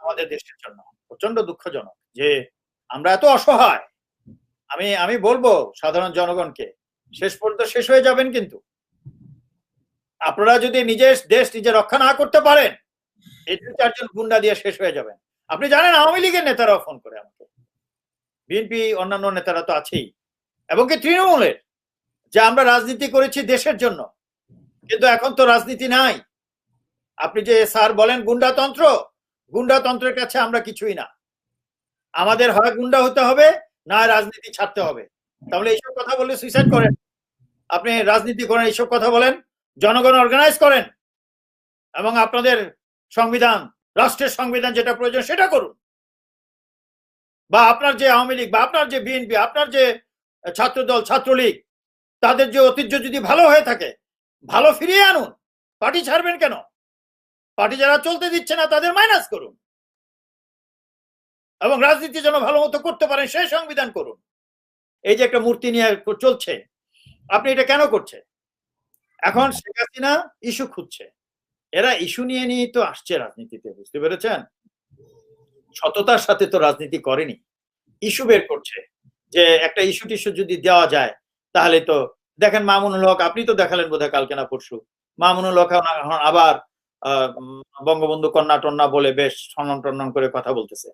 আমাদের দেশের জন্য প্রচন্ড দুঃখজনক যে আমরা এত অসহায়। আমি বলবো সাধারণ জনগণকে, শেষ পর্যন্ত শেষ হয়ে যাবেন, কিন্তু আপনারা যদি নিজের দেশ নিজে রক্ষা না করতে পারেন, এই 2-4 গুন্ডা দিয়ে শেষ হয়ে যাবেন। আপনি জানেন আওয়ামী লীগের নেতারাও ফোন করে আমাকে, বিএনপি অন্যান্য নেতারা তো আছেই, এবং কি তৃণমূলের, যে আমরা রাজনীতি করেছি দেশের জন্য, কিন্তু এখন তো রাজনীতি নাই। আপনি যে স্যার বলেন গুন্ডাতন্ত্রের কাছে আমরা কিছুই না। আমাদের হয় গুন্ডা হতে হবে, না রাজনীতি ছাড়তে হবে। তাহলে এইসব কথা বললে সুইসাইড করেন, আপনি রাজনীতি করেন, এইসব কথা বলেন, জনগণ অর্গানাইজ করেন এবং আপনাদের সংবিধান, রাষ্ট্রের সংবিধান যেটা প্রয়োজন সেটা করুন। বা আপনার যে আওয়ামী লীগ বা আপনার যে বিএনপি, আপনার যে ছাত্রদল ছাত্রলীগ, তাদের যে ঐতিহ্য যদি ভালো হয়ে থাকে, ভালো ফিরিয়ে আনুন। পার্টি ছাড়বেন কেন? পার্টি যারা চলতে দিচ্ছে না তাদের মাইনাস করুন এবং রাজনীতি যেন ভালো মতো করতে পারেন সেই সংবিধান করুন। এই যে একটা মূর্তি নিয়ে চলছে, আপনি এটা কেন করছে? এখন শেখ হাসিনা ইস্যু খুঁজছে, এরা ইস্যু নিয়ে তো আসছে রাজনীতিতে, বুঝতে পেরেছেন? সততার সাথে তো রাজনীতি করেনি, ইস্যু বের করছে যে একটা ইস্যু টিস্যু যদি দেওয়া যায় তাহলে তো। দেখেন মামুনুল হক, আপনি তো দেখালেন বোধহয় কালকে না পরশু, মামুনুল হক আবার বঙ্গবন্ধু কন্যা টন্যা বলে বেশ সম্মান টন্মান করে কথা বলতেছে।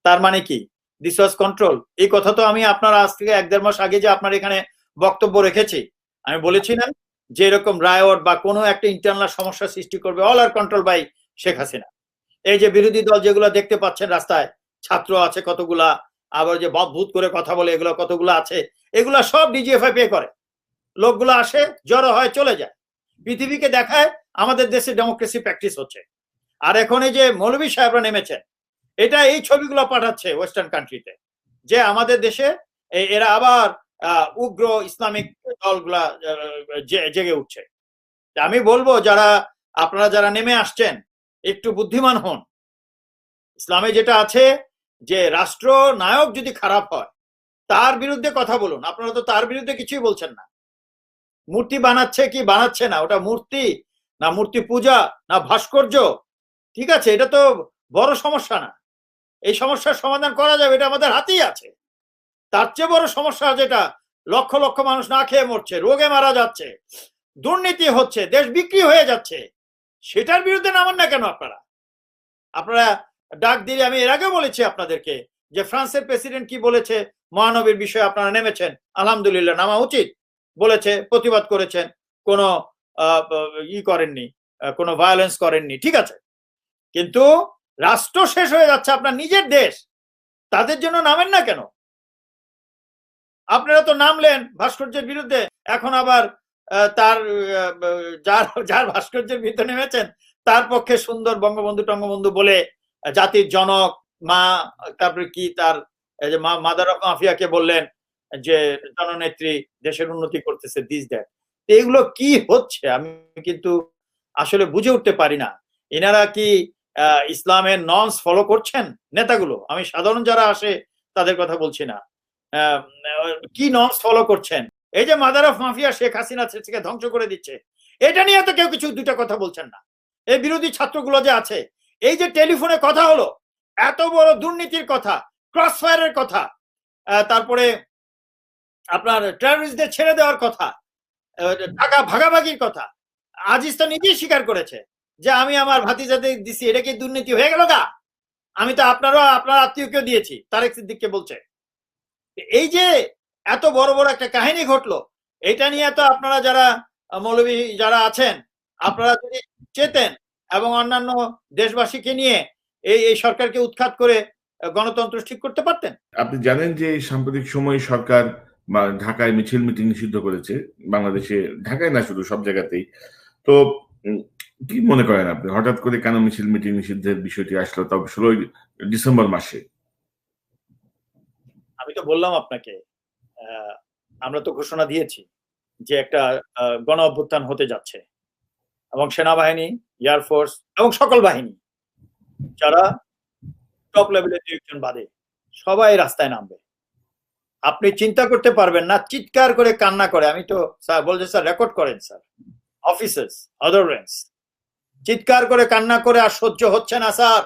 তার মানে কি দিস ওয়াজ কন্ট্রোল? এই কথা তো আমি আপনার আজ থেকে 1-1.5 মাস আগে যে আপনার এখানে বক্তব্য রেখেছি, আমি বলেছি না যে এরকম রায়ট বা কোনো একটা ইন্টারনাল সমস্যা সৃষ্টি করবে, all are control by Sheikh Hasina. এই যে বিরোধী দল যেগুলো দেখতে পাচ্ছেন রাস্তায়, ছাত্র আছে কতগুলা, আবার যে বদভূত করে কথা বলে এগুলো কতগুলো আছে, এগুলা সব ডিজিএফআই পে করে। লোকগুলো আসে, জড়ো হয়, চলে যায়, পৃথিবীকে দেখায় আমাদের দেশে ডেমোক্রেসি প্র্যাকটিস হচ্ছে। আর এখন এই যে মৌলভী সাহেবরা নেমেছেন, এটা এই ছবিগুলো পাঠাচ্ছে ওয়েস্টার্ন কান্ট্রিতে যে আমাদের দেশে এরা আবার উগ্র ইসলামিক দলগুলা জেগে উঠছে। আমি বলবো আপনারা যারা নেমে আসছেন একটু বুদ্ধিমান হন। ইসলামে যেটা আছে যে রাষ্ট্র নায়ক যদি খারাপ হয় তার বিরুদ্ধে কথা বলুন। আপনারা তো তার বিরুদ্ধে কিছুই বলছেন না। মূর্তি বানাচ্ছে কি বানাচ্ছে না, ওটা মূর্তি না মূর্তি পূজা না ভাস্কর্য, ঠিক আছে, এটা তো বড় সমস্যা না। এই সমস্যার সমাধান করা যাবে, এটা আমাদের হাতেই আছে। তার চেয়ে বড় সমস্যা যেটা লক্ষ লক্ষ মানুষ না খেয়ে মরছে, রোগে মারা যাচ্ছে, দুর্নীতি হচ্ছে, দেশ বিক্রি হয়ে যাচ্ছে, সেটার বিরুদ্ধে নামান না কেন আপনারা? আপনারা ডাক দিলে, আমি এর আগে বলেছি আপনাদেরকে যে ফ্রান্সের প্রেসিডেন্ট কি বলেছে মহানবীর বিষয়ে, আপনারা নেমেছেন, আলহামদুলিল্লাহ, নামা উচিত বলেছে, প্রতিবাদ করেছেন, কোনো করেননি, কোনো ভায়োলেন্স করেননি, ঠিক আছে। কিন্তু রাষ্ট্র শেষ হয়ে যাচ্ছে, আপনার নিজের দেশ, তাদের জন্য নামেন না কেন? আপনারা তো নামলেন ভাস্কর্যের বিরুদ্ধে, এখন আবার তার যার ভাস্কর্যের বিরুদ্ধে নেমেছেন তার পক্ষে সুন্দর বঙ্গবন্ধু টঙ্গবন্ধু বলে জাতির জনক মা, তারপরে কি তার মাদার অফ মাফিয়াকে বললেন যে জননেত্রী, দেশের উন্নতি করতেছে, দিস দ্যাট। এগুলো কি হচ্ছে আমি কিন্তু আসলে বুঝে উঠতে পারি না। এনারা কি ইসলামের নর্মস ফলো করছেন নেতাগুলো? আমি সাধারণ যারা আসে তাদের কথা বলছি না, কি নর্মস ফলো করছেন? এই যে mother of mafia Sheikh Hasina থেকে ধ্বংস করে দিচ্ছে, এটা নিয়ে তো কেউ কিছু দুইটা কথা বলছেন না। এই বিরোধী ছাত্রগুলো যে আছে, এই যে টেলিফোনে কথা হলো, এত বড় দুর্নীতির কথা, ক্রস ফায়ারের কথা, তারপরে আপনার টেররিস্টদের ছেড়ে দেওয়ার কথা, টাকা ভাগাভাগির কথা, আজিজ তো নিজেই স্বীকার করেছে যে আমি আমার ভাতিজাদের দিছি, এটা কি দুর্নীতি হয়ে গেল গা? আমি তো আপনার আত্মীয়কেও দিয়েছি, তারেক সিদ্দিককে বলছে। এই যে এত বড় বড় একটা কাহিনী ঘটলো, এটা নিয়ে তো আপনারা যারা মৌলবী যারা আছেন, আপনারা যদি চেতেন এবং অন্যান্য দেশবাসীকে নিয়ে এই সরকারকে উৎখাত করে গণতন্ত্র ঠিক করতে পারতেন। আপনি জানেন যে সাম্প্রতিক সময়ে সরকার ঢাকায় মিছিল মিটিং নিষিদ্ধ করেছে, বাংলাদেশে ঢাকায় না শুধু সব জায়গাতেই। তো কি মনে করেন আপনি, হঠাৎ করে কেন মিছিল মিটিং নিষিদ্ধের বিষয়টি আসলো, তাও 16 ডিসেম্বর মাসে? আমি তো বললাম আপনাকে, আমরা তো ঘোষণা দিয়েছি যে একটা গণ অভ্যুত্থান হতে যাচ্ছে এবং সেনাবাহিনী, এয়ারফোর্স এবং সকল বাহিনী যারা টপ লেভেলের ডিরেকশন বাদে সবাই রাস্তায় নামবে। আপনি চিন্তা করতে পারবেন না, চিৎকার করে কান্না করে, আমি তো স্যার বলছে স্যার রেকর্ড করেন স্যার, অফিসার্স আদার র্যাঙ্কস চিৎকার করে কান্না করে আর সহ্য হচ্ছে না স্যার।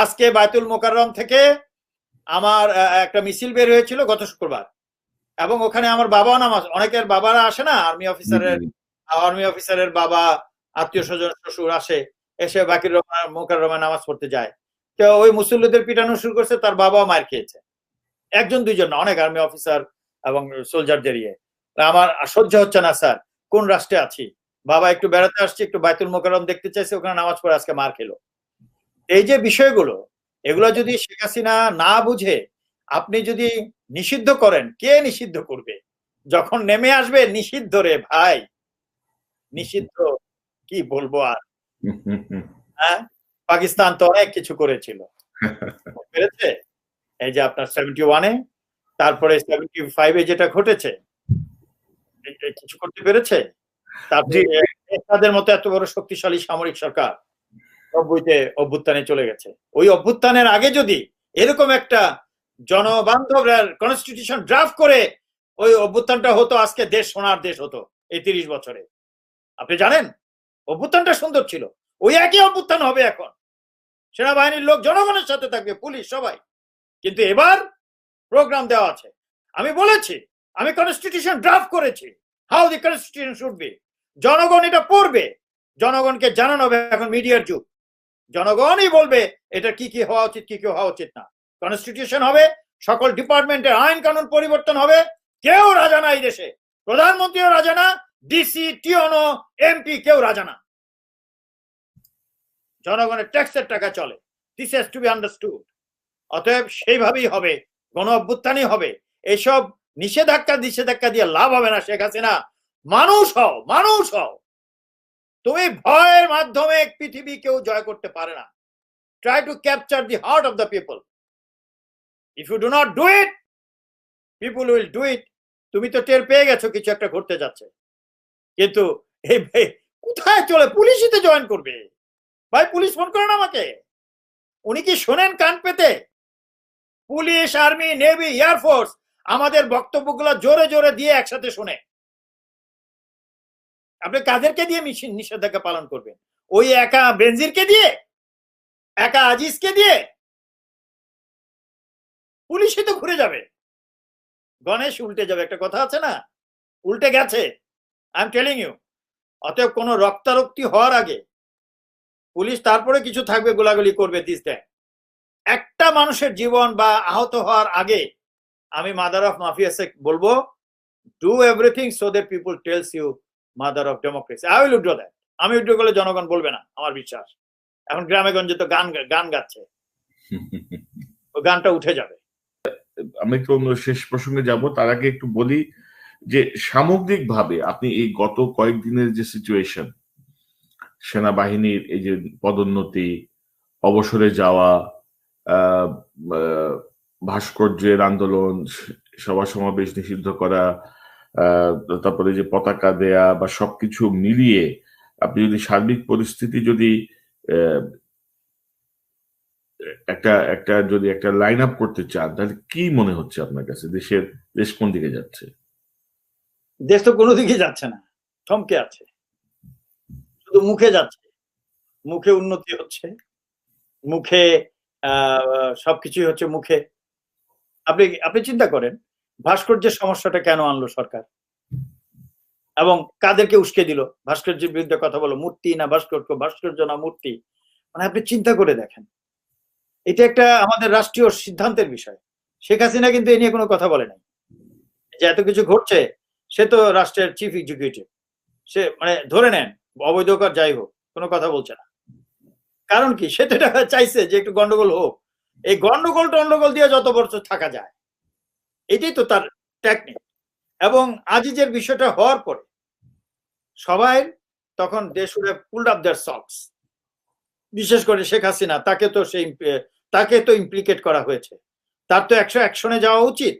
আজকে বায়তুল মোকাররম থেকে আমার একটা মিছিল বের হয়েছিল গত শুক্রবার, এবং ওখানে আমার বাবাও নামাজ, অনেকের বাবারা আসে না, আর্মি অফিসারের বাবা, আত্মীয় স্বজন, শ্বশুর আসে, এসে বাকির মোকাররমে নামাজ পড়তে যায়। তো ওই মুসল্লিদের পিটানো শুরু করছে, তার বাবাও মার খেয়েছে, একজন দুইজন না, অনেক আর্মি অফিসার এবং সোলজারদের ইয়ে। আমার সহ্য হচ্ছে না স্যার, কোন রাষ্ট্রে আছি, বাবা একটু বেড়াতে আসছে, একটু বায়তুল মোকাররম দেখতে চাইছে, ওখানে নামাজ পড়ে আজকে মার খেলো। এই যে বিষয়গুলো, এগুলো যদি শেখ হাসিনা না বুঝে আপনি যদি নিষিদ্ধ করেন, কে নিষিদ্ধ করবে? যখন নেমে আসবে নিষিদ্ধ রে ভাই, নিষিদ্ধ কি বলবো আর। হ্যাঁ, পাকিস্তান তো অনেক কিছু করেছিল, পেরেছে। এই যে আপনার 71-এ, তারপরে 75-এ যেটা ঘটেছে, কিছু করতে পেরেছে। তারপরে তাদের মতো এত বড় শক্তিশালী সামরিক সরকার 90-তে অভ্যুত্থানে চলে গেছে। ওই অভ্যুত্থানের আগে যদি এরকম একটা জনবান্ধব কনস্টিটিউশন ড্রাফট করে ওই অভ্যুত্থানটা হতো, আজকে দেশ সোনার দেশ হতো এই 30 বছরে। আপনি জানেন অভ্যুত্থানটা সুন্দর ছিল, ওই একই অভ্যুত্থান হবে এখন। সেনাবাহিনীর লোক জনগণের সাথে থাকবে, পুলিশ সবাই। কিন্তু এবার প্রোগ্রাম দেওয়া আছে। আমি বলেছি, আমি কনস্টিটিউশন ড্রাফট করেছি, how the constitution should be. জনগণ এটা পড়বে, জনগণকে জানানো হবে। এখন মিডিয়ার যুগ, জনগণই বলবে এটা কি কি হওয়া উচিত, কি কি হওয়া উচিত না। কনস্টিটিউশন হবে, সকল ডিপার্টমেন্টের আইন কানুন পরিবর্তন হবে। কেউ রাজা না এই দেশে, প্রধানমন্ত্রীও রাজা না, ডিসি, টিওনো, এমপি কেউ রাজা না। জনগণের ট্যাক্সের টাকা চলে। This has to B understood. অতএব সেইভাবেই হবে, গণ অভ্যুত্থানই হবে। এইসব নিষেধাজ্ঞা দিয়ে লাভ হবে না। শেখ হাসিনা, মানুষ হও, মানুষ হও। তুমি ভয়ের মাধ্যমে পৃথিবী কেউ জয় করতে পারে না। Try to capture the heart of the people. If you do not do it, people will do it. তুমি তো টের পেয়ে গেছো কিছু একটা ঘটতে যাচ্ছে, কিন্তু এই কোথায় চলে, পুলিশিতে জয়েন করবে। ভাই পুলিশ ফোন করেন আমাকে, উনি কি শোনেন কান পেতে? পুলিশ, আর্মি, নেভি, এয়ারফোর্স আমাদের বক্তব্যগুলো জোরে জোরে দিয়ে একসাথে শুনে। আপনি কাদেরকে দিয়ে নিষেধাজ্ঞা পালন করবেন? ওই একা বেনজিরকে দিয়ে, একা আজিজকে দিয়ে? পুলিশই তো ঘুরে যাবে, গণেশ উল্টে যাবে। একটা কথা আছে না, উল্টে গেছে, আই এম টেলিং ইউ। অতএব কোনো রক্তারক্তি হওয়ার আগে পুলিশ তারপরে কিছু থাকবে, গোলাগুলি করবে, দিস দ্যাট। একটা মানুষের জীবন বা আহত হওয়ার আগে আমি মাদার অফ মাফিয়াসে বলবো, do everything so that people tells you mother of democracy. I will withdraw that. আমি উইথড্র করলে জনগণ বলবে না, আমার বিশ্বাস। এখন গ্রামে গঞ্জে তো গান গাচ্ছে, ও গানটা উঠে যাবে। আমি একটু শেষ প্রসঙ্গে যাব, তার আগে একটু বলি যে সামগ্রিকভাবে আপনি এই গত কয়েকদিনের যে সিচুয়েশন, সেনাবাহিনীর এই যে পদোন্নতি, অবসরে যাওয়া, ভাস্কর্যের আন্দোলন, সভা সমাবেশ নিষিদ্ধ করা, তারপরে যে পতাকা দেয়া বা সবকিছু মিলিয়ে আপনি যদি সার্বিক পরিস্থিতি যদি একটা লাইন আপ করতে চান, তাহলে কি মনে হচ্ছে আপনার কাছে, দেশ কোন দিকে যাচ্ছে? দেশ তো কোনো দিকে যাচ্ছে না, থমকে আছে, শুধু মুখে যাচ্ছে। মুখে উন্নতি হচ্ছে, মুখে সবকিছুই হচ্ছে মুখে। আপনি চিন্তা করেন ভাস্কর্যের সমস্যাটা কেন আনলো সরকার এবং কাদেরকে উস্কে দিল? ভাস্কর্যের বিরুদ্ধে কথা বলো, মূর্তি না ভাস্কর্য না মূর্তি। মানে আপনি চিন্তা করে দেখেন, এটা একটা আমাদের রাষ্ট্রীয় সিদ্ধান্তের বিষয়। শেখ হাসিনা কিন্তু এ নিয়ে কোনো কথা বলে নাই। যে এত কিছু ঘটছে, সে তো রাষ্ট্রের চিফ এক্সিকিউটিভ, সে মানে ধরে নেন অবৈধকর যাই হোক, কোনো কথা বলছে না। কারণ কি, সে তো এটা চাইছে যে একটু গন্ডগোল হোক। এই গন্ডগোল টন্ডগোল দিয়ে যত বছর থাকা যায়, এটাই তো তার টেকনিক। এবং আজিজের বিষয়টা হওয়ার পরে সবাই তখন they should have pulled up their socks. বিশেষ করে শেখ হাসিনা, তাকে তো ইমপ্লিকেট করা হয়েছে। তার তো অ্যাকশনে যাওয়া উচিত,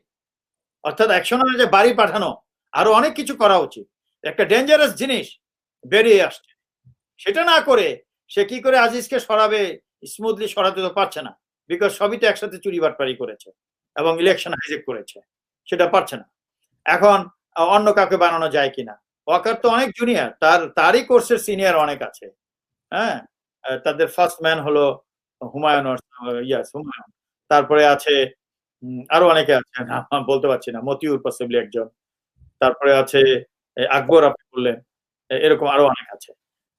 অর্থাৎ অ্যাকশনে যে বাড়ি পাঠানো, আরো অনেক কিছু করা উচিত। একটা ডেঞ্জারাস জিনিস বেরিয়ে আসছে, সেটা না করে সে কি করে আজিজকে সরাবে, স্মুথলি সরাতে তো পারছে না, বিকজ সবই তো একসাথে চুরি বাটপারি করেছে এবং ইলেকশন হাইজেক করেছে, সেটা পারছে না। এখন অন্য কাউকে বানানো যায় কিনা? ওয়াকার তো অনেক জুনিয়র, তারই কোর্সের সিনিয়র অনেক আছে। হ্যাঁ, তাদের ফার্স্ট ম্যান হলো হুমায়ুন, হুমায়ুন। তারপরে আছে আরো অনেকে আছে, বলতে পারছি না, মতিউর পসিবলি একজন। তারপরে আছে আকবর, আপনি বললেন, এরকম আরো অনেক আছে।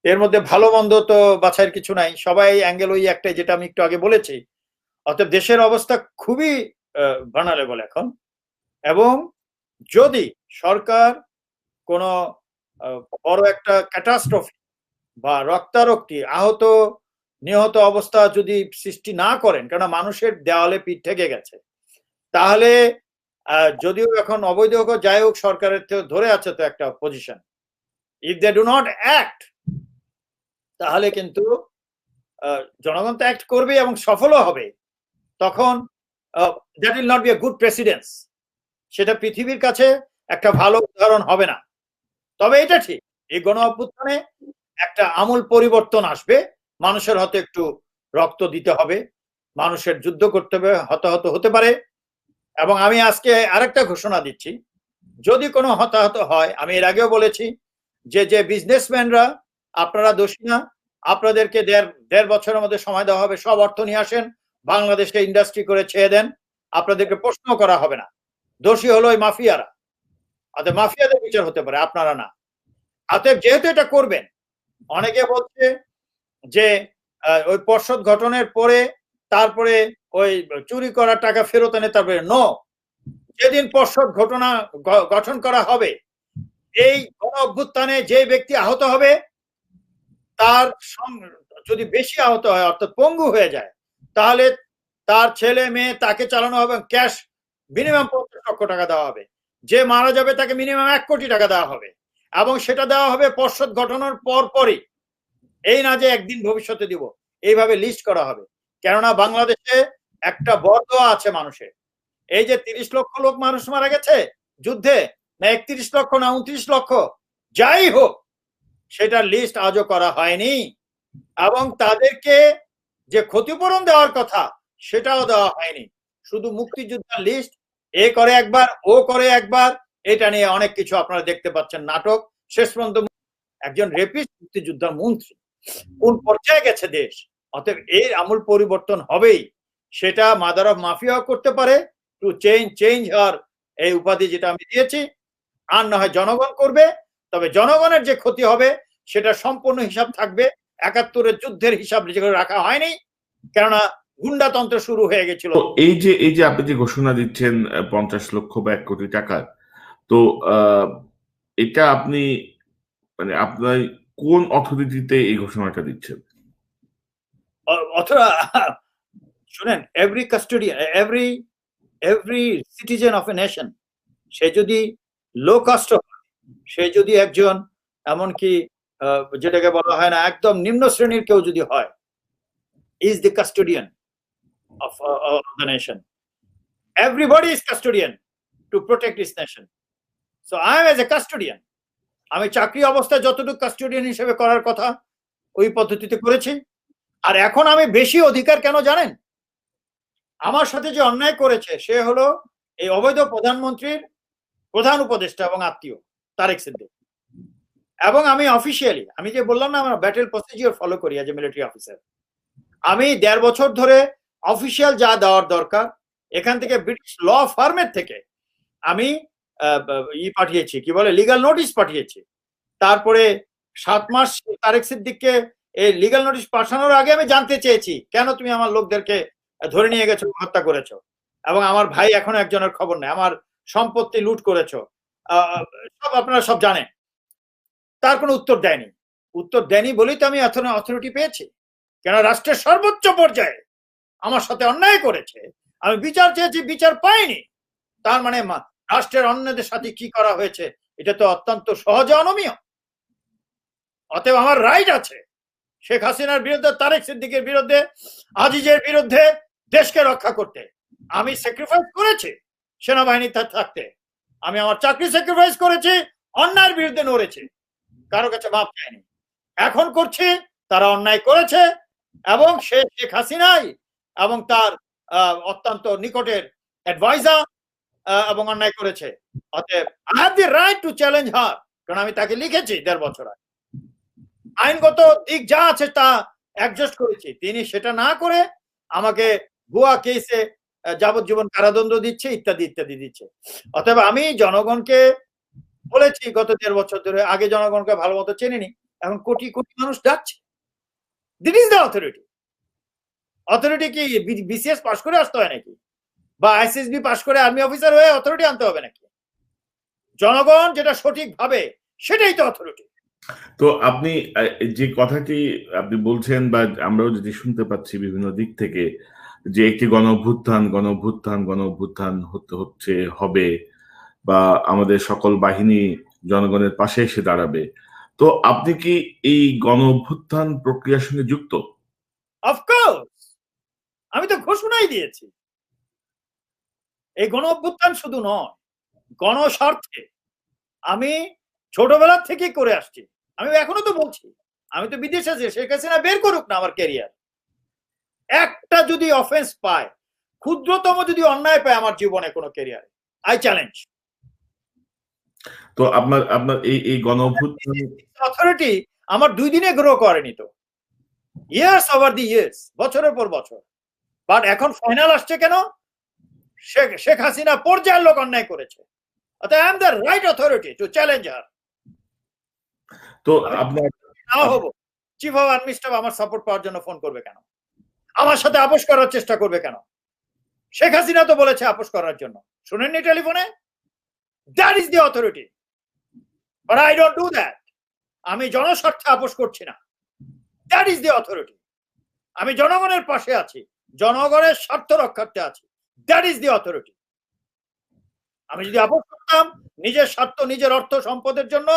এর মধ্যে ভালো মন্দ তো বাছাইয়ের কিছু নাই, সবাই অ্যাঙ্গেল ওই একটাই, যেটা আমি একটু আগে বলেছি। অতএব দেশের অবস্থা খুবই ভার্নারেবল এখন। এবং যদি সরকার কোনো বড় একটা ক্যাটাস্ট্রফি বা রক্তারক্তি, আহত নিহত অবস্থা যদি সৃষ্টি না করেন, কেন মানুষের দেওয়ালে পিঠ থেকে গেছে, তাহলে যদিও এখন অবৈধ হোক যাই হোক, সরকারের ধরে আছে তো একটা position, if they do not act, তাহলে কিন্তু জনগণ তো অ্যাক্ট করবে এবং সফলও হবে। তখন that will not be a good precedence, সেটা পৃথিবীর কাছে একটা ভালো উদাহরণ হবে না। তবে এটা ঠিক, এই গণ অভ্যুত্থানে একটা আমূল পরিবর্তন আসবে। মানুষের হয়তো একটু রক্ত দিতে হবে, মানুষের যুদ্ধ করতে হবে, হতাহত হতে পারে। এবং আমি আজকে আরেকটা ঘোষণা দিচ্ছি, যদি কোনো হতাহত হয়, আমি এর আগেও বলেছি যে বিজনেসম্যানরা আপনারা দোষী না, আপনাদেরকে দেড় বছরের মধ্যে সময় দেওয়া হবে, সব অর্থ নিয়ে আসেন, বাংলাদেশকে ইন্ডাস্ট্রি করে ছেড়ে দেন, আপনাদেরকে প্রশ্ন করা হবে না। দোষী হলো ওই মাফিয়ারা, অতএব মাফিয়াদের বিচার হতে পারে, আপনারা না। অতএব যেহেতু এটা করবেন, অনেকে বলছে যে ওই পর্ষদ গঠনের পরে তারপরে ওই চুরি করা টাকা ফেরত এনে তারপরে নো, যেদিন পর্ষদ গঠন করা হবে, এই গণ অভ্যুত্থানে যে ব্যক্তি আহত হবে, তার যদি বেশি আহত হয়, অর্থাৎ পঙ্গু হয়ে যায়, তাহলে তার ছেলে মেয়ে তাকে চালানো হবে, ক্যাশ মিনিমাম 50 লক্ষ টাকা দেওয়া হবে। যে মারা যাবে তাকে মিনিমাম 1 কোটি টাকা দেওয়া হবে, এবং সেটা দেওয়া হবে পর্ষদ গঠনের পরই, এই না যে একদিন ভবিষ্যতে দিব। এইভাবে লিস্ট করা হবে, কেননা বাংলাদেশে একটা বর্গ আছে মানুষের। এই যে 30 লক্ষ লোক মানুষ মারা গেছে যুদ্ধে, না 31 লক্ষ না 29 লক্ষ, যাই হোক, সেটার লিস্ট আজও করা হয়নি। এবং তাদেরকে যে ক্ষতিপূরণ দেওয়ার কথা, সেটাও দেওয়া হয়নি। শুধু মুক্তিযোদ্ধার লিস্ট, এ করে একবার, ও করে একবার, এটা নিয়ে অনেক কিছু আপনারা দেখতে পাচ্ছেন, নাটক। শেষ পর্যন্ত একজন রেপিস্ট মুক্তিযোদ্ধার মন্ত্রী, কোন পর্যায়ে গেছে দেশ। অতএব এর আমূল পরিবর্তন হবেই। সেটা মাদার অফ মাফিয়াও করতে পারে, টু চেঞ্জ হার, এই উপাধি যেটা আমি দিয়েছি, আর না হয় জনগণ করবে। তবে জনগণের যে ক্ষতি হবে সেটা সম্পূর্ণ হিসাব থাকবে। 71-এর যুদ্ধের হিসাব যেগুলো রাখা হয়নি, কেননা গুন্ডাতন্ত্র শুরু হয়ে গেছিল। এই যে আপনি যে ঘোষণা দিচ্ছেন 50 লক্ষ বা 1 কোটি টাকার, তো এটা আপনি মানে আপনার কোন অথরিটিতে এই ঘোষণাটা দিচ্ছেন? অথবা শুনেন, every custodian, every citizen of a nation, সে যদি লো কাস্ট, সে যদি একজন এমনকি যেটাকে বলা হয় না একদম নিম্ন শ্রেণীর কেউ যদি হয়, is the custodian of the nation. Everybody is custodian to protect this nation. So I am as a custodian. আমি চাকরি অবস্থায় যতটুকু কাস্টোডিয়ান হিসেবে করার কথা ওই পদ্ধতিতে করেছি। আর এখন আমি বেশি অধিকার কেন জানেন? আমার সাথে যে অন্যায় করেছে সে হলো এই অবৈধ প্রধানমন্ত্রীর প্রধান উপদেষ্টা এবং আত্মীয় তারেক সিদ্দিক। এবং আমি অফিসিয়ালি, আমি যে বললাম না আমরা ব্যাটেল প্রসিডিওর ফলো করি এজ এ মিলিটারি অফিসার, আমি 1.5 বছর ধরে অফিসিয়াল যা দেওয়ার দরকার এখান থেকে ব্রিটিশ ল ফার্মের থেকে আমি পাঠিয়েছি, কি বলে, লিগাল নোটিশ পাঠিয়েছি। তারপরে 7 মাস তারেক সিদ্দিককে এই লিগাল নোটিশ পাঠানোর আগে আমি জানতে চেয়েছি, কেন তুমি আমার লোকদেরকে ধরে নিয়ে গেছো, হত্যা করেছো, এবং আমার ভাই এখনো একজনের খবর নেই, আমার সম্পত্তি লুট করেছো, সব আপনারা সব জানেন। তার কোনো উত্তর দেয়নি। উত্তর দেনি বলেই তো আমি অথরিটি পেয়েছি। কেন রাষ্ট্রের সর্বোচ্চ পর্যায়ে আমার সাথে অন্যায় করেছে, আমি বিচার চেয়েছি, বিচার পাইনি। তার মানে রাষ্ট্রের অন্যদের সাথে কি করা হয়েছে এটা তো অত্যন্ত সহজে অনমীয়। অতএব আমার রাইট আছে শেখ হাসিনার বিরুদ্ধে, তারেক সিদ্দিকের বিরুদ্ধে, আজিজের বিরুদ্ধে দেশকে রক্ষা করতে। আমি স্যাক্রিফাইস করেছি সেনাবাহিনী থাকতে, আমি আমার চাকরি স্যাক্রিফাইস করেছি, অন্যায়ের বিরুদ্ধে লড়েছি, কারো কাছে মাপ চাইনি। এখন করছি, তারা অন্যায় করেছে এবং শেখ হাসিনাই এবং তার অত্যন্ত নিকটের অ্যাডভাইজার এবং অন্যায় করেছে। অতএব I have the right to challenge her, কারণ আমি তাকে লিখেছি 1.5 বছর আগে। আইনগত দিক যা আছে তা অ্যাডজাস্ট করেছি, তিনি সেটা না করে আমাকে ভুয়া কেসে যাবজ্জীবন কারাদণ্ড দিচ্ছে, ইত্যাদি ইত্যাদি দিচ্ছে। অতএব আমি জনগণকে বলেছি গত 1.5 বছর ধরে, আগে জনগণকে ভালো মতো চেনেনি, এখন কোটি কোটি মানুষ ডাকছে। This is the authority. Authority কি বিসিএস পাস করে আসতে হয় নাকি, বা আইসিএসবি পাস করে আর্মি অফিসার হয়ে অথরিটি আনতে হবে নাকি? জনগণ যেটা সঠিক ভাবে সেটাই তো অথরিটি। তো আপনি যে কথাটি আপনি বলছেন বা আমরাও যেটি শুনতে পাচ্ছি বিভিন্ন দিক থেকে, যে একটি গণ অভ্যুত্থান হচ্ছে, হবে, বা আমাদের সকল বাহিনী জনগণের পাশে এসে দাঁড়াবে, তো আপনি কি এই গণ অভ্যুত্থান প্রক্রিয়ার সঙ্গে যুক্ত? অফকোর্স, আমি তো ঘোষণাই দিয়েছি। এই গণ অভ্যুত্থান শুধু নয়, গণস্বার্থে আমি ছোটবেলা থেকেই করে আসছি। আমি এখনো তো বলছি, আমি তো বিদেশে আছি, শেখ হাসিনা বের করুক না আমার ক্যারিয়ার। একটা যদি অফেন্স পায়, ক্ষুদ্রতম যদি অন্যায় পায় আমার জীবনে কোনো ক্যারিয়ারে, আই চ্যালেঞ্জ। তো আপনার এই গণ অভ্যুত্থান অথরিটি আমার 2 দিনে গ্রো করেনি তো, ইয়ার্স ওভার দি ইয়ার্স, বছরের পর বছর। বাট এখন ফাইনাল আসছে কেন? শেখ হাসিনা পর্যায়ের লোক অন্যায় করেছে, অতএব I am the right authority to challenge her. তো আপনার নাও হবো, চিফ অফ আর্মি স্টাফ আমার সাপোর্ট পাওয়ার জন্য ফোন করবে কেন? আমার সাথে আপোষ করার চেষ্টা করবে কেন? শেখ হাসিনা তো বলেছে আপোষ করার জন্য, শুনেননি টেলিফোনে? That is the authority, but I don't do that. আমি জনস্বার্থে আপোষ করছি না, দ্যাট ইজ দি অথরিটি। আমি জনগণের পাশে আছি, জনগণের স্বার্থ রক্ষার্থে আছি, দ্যাট ইজ দি অথরিটি। আমি যদি আপোষ করতাম নিজের স্বার্থ, নিজের অর্থ সম্পদের জন্য,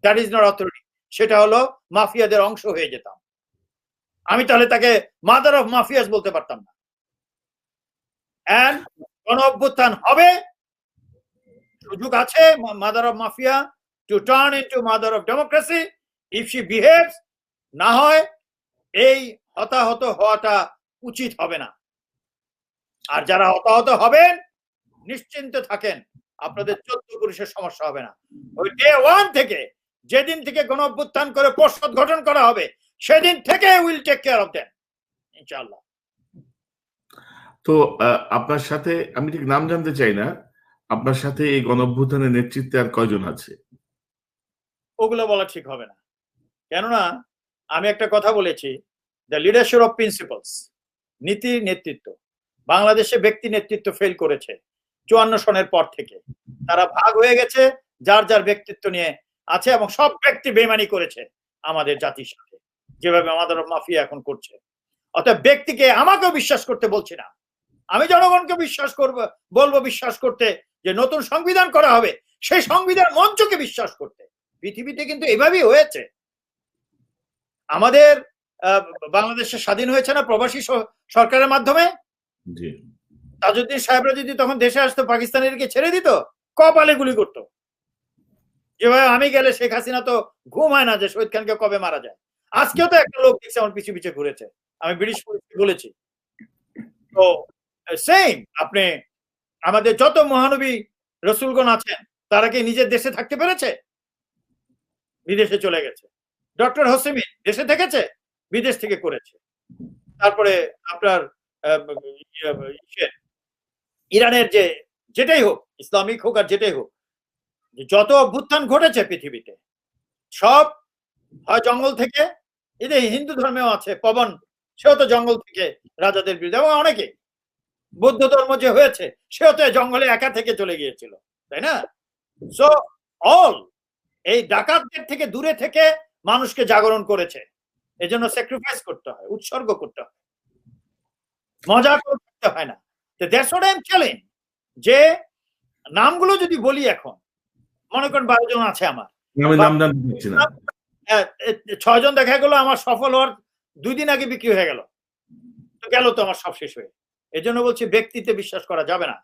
দ্যাট ইজ নট অথরিটি, সেটা হলো মাফিয়াদের অংশ হয়ে যেতাম। আমি তাহলে তাকে মাদার অফ মাফিয়াস বলতে পারতাম না। এন্ড গণ অভ্যুত্থান হবে, সুযোগ আছে mother of mafia to turn into mother of democracy if she behaves. না হয় এই হতাহত হওয়াটা উচিত হবে না। আর যারা হতাহত হবেন নিশ্চিন্তে থাকেন, আপনাদের 14 পুরুষের সমস্যা হবে না। ওই ডে 1 থেকে, যেদিন থেকে গণ অভ্যুত্থান করে পর্ষদ গঠন করা হবে, সেদিন থেকে will take care of them ইনশাআল্লাহ। তো আপনার সাথে, আমি ঠিক নাম জানতে চাই না, আপনার সাথে এই গণ অভ্যুত্থানের নেতৃত্বে আর কয়জন আছে? ওগুলো বলা ঠিক হবে না, কেননা আমি একটা কথা বলেছি, দ্য লিডারশিপ অফ প্রিন্সিপালস, নীতি নেতৃত্ব। বাংলাদেশে ব্যক্তি নেতৃত্ব ফেল করেছে 54 সনের পর থেকে। তারা ভাগ হয়ে গেছে, যার যার ব্যক্তিত্ব নিয়ে আছে, এবং সব ব্যক্তি বেইমানি করেছে আমাদের জাতির সাথে, যেভাবে আমাদের মাফিয়া এখন করছে। অতএব ব্যক্তিকে আমাকেও বিশ্বাস করতে বলছি না, আমি জনগণকে বিশ্বাস বলবো বিশ্বাস করতে যে নতুন সংবিধান করা হবে, সেই সংবিধান মঞ্চকে বিশ্বাস করতে। পৃথিবীতে কিন্তু এভাবেই হয়েছে। আমাদের বাংলাদেশে স্বাধীন হয়েছে না প্রবাসী সরকারের মাধ্যমে? তাজউদ্দিন সাহেবরা যদি তখন দেশে আসতো, পাকিস্তানিদেরকে ছেড়ে দিত, কপালে গুলি করতো। যেভাবে আমি গেলে শেখ হাসিনা তো ঘুম হয় না যে শহীদ খানকে কবে মারা যায়। আজকেও তো একটা লোক দেখছে আমার পিছু পিছু ঘুরেছে, আমি ব্রিটিশ পুলিশকে বলেছি। তো সেম, আপনি আমাদের যত মহানবী রসুলগণ আছেন, তারা কি নিজের দেশে থাকতে পেরেছে? বিদেশে চলে গেছে। ডক্টর হোসেমিন দেশে থেকেছে, বিদেশ থেকে করেছে। তারপরে আপনার ইরানের যেটাই হোক, ইসলামিক হোক আর যেটাই হোক, যত অভ্যুত্থান ঘটেছে পৃথিবীতে, সব হয় জঙ্গল থেকে, এদের হিন্দু ধর্মেও আছে পবন, সেও তো জঙ্গল থেকে রাজাদের বিরুদ্ধে, এবং অনেকে বৌদ্ধ ধর্ম যে হয়েছে সেও তো জঙ্গলে একা থেকে চলে গিয়েছিল, তাই না? সো অল এই ডাকাতদের থেকে দূরে থেকে মানুষকে জাগরণ করেছে, এজন্য স্যাক্রিফাইস করতে হয়, উৎসর্গ করতে হয়, মজা করতে হয় না। That's what I am telling. যে নামগুলো যদি বলি, এখন মনে করেন 12 জন আছে আমার, আমি নাম জানতে চাচ্ছি না। 6 জন দেখা গেল আমার সফল হওয়ার 2 দিন আগে বিক্রি হয়ে গেল, তো গেল তো আমার সব শেষ হয়ে। এই জন্য বলছি ব্যক্তিতে বিশ্বাস করা যাবে না।